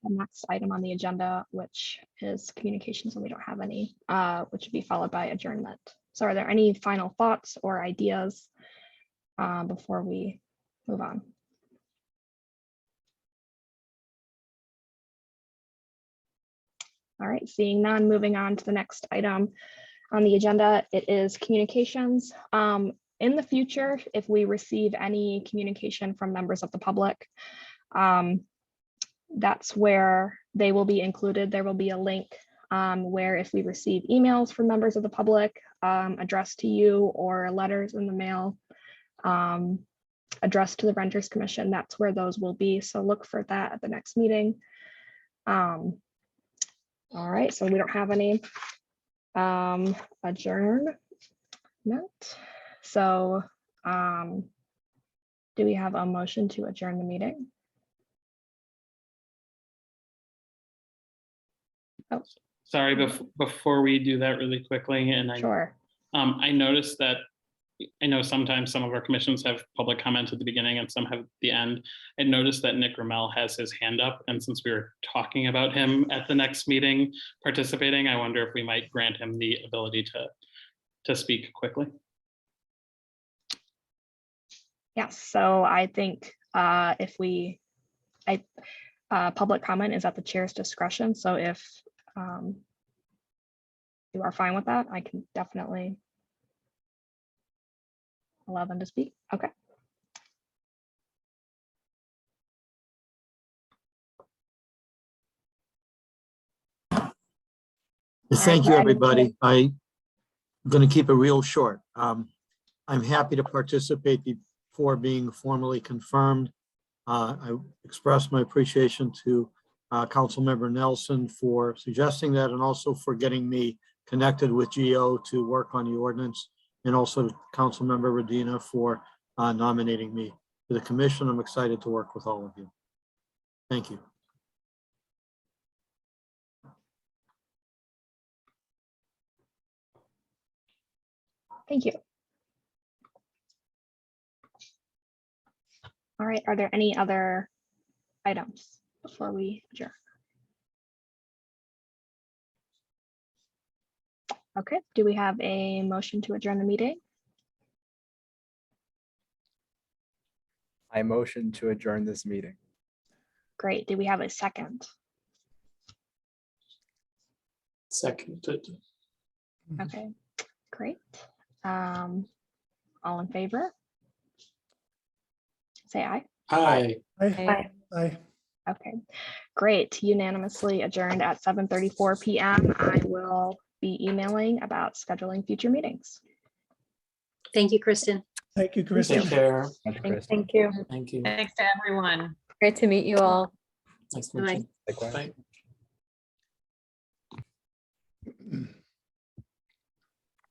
Speaker 1: the next item on the agenda, which is communications, and we don't have any, which would be followed by adjournment. So are there any final thoughts or ideas before we move on? All right, seeing none, moving on to the next item on the agenda, it is communications. In the future, if we receive any communication from members of the public, that's where they will be included. There will be a link where if we receive emails from members of the public addressed to you, or letters in the mail addressed to the Renters Commission, that's where those will be. So look for that at the next meeting. All right, so we don't have any adjournment. So do we have a motion to adjourn the meeting? Oh,
Speaker 4: Sorry, before we do that really quickly, and
Speaker 1: sure.
Speaker 4: I noticed that, I know sometimes some of our commissions have public comment at the beginning and some have at the end. I noticed that Nick Ramel has his hand up, and since we were talking about him at the next meeting participating, I wonder if we might grant him the ability to speak quickly.
Speaker 1: Yes, so I think if public comment is at the chair's discretion. So if you are fine with that, I can definitely allow them to speak. Okay.
Speaker 18: Thank you, everybody. I'm going to keep it real short. I'm happy to participate before being formally confirmed. I express my appreciation to Councilmember Nelson for suggesting that, and also for getting me connected with GO to work on the ordinance, and also to Councilmember Radina for nominating me to the commission. I'm excited to work with all of you. Thank you.
Speaker 1: Thank you. All right, are there any other items before we adjourn? Okay, do we have a motion to adjourn the meeting?
Speaker 17: I motion to adjourn this meeting.
Speaker 1: Great, do we have a second?
Speaker 11: Seconded.
Speaker 1: Okay, great. All in favor? Say aye.
Speaker 11: Aye.
Speaker 12: Aye. Aye.
Speaker 1: Okay, great. Unanimously adjourned at 7:34 p.m. I will be emailing about scheduling future meetings.
Speaker 10: Thank you, Kristen.
Speaker 12: Thank you, Kristen.
Speaker 11: Take care.
Speaker 3: Thank you.
Speaker 11: Thank you.
Speaker 3: Thanks to everyone.
Speaker 6: Great to meet you all.
Speaker 11: Nice to meet you.
Speaker 17: Likewise.
Speaker 11: Bye.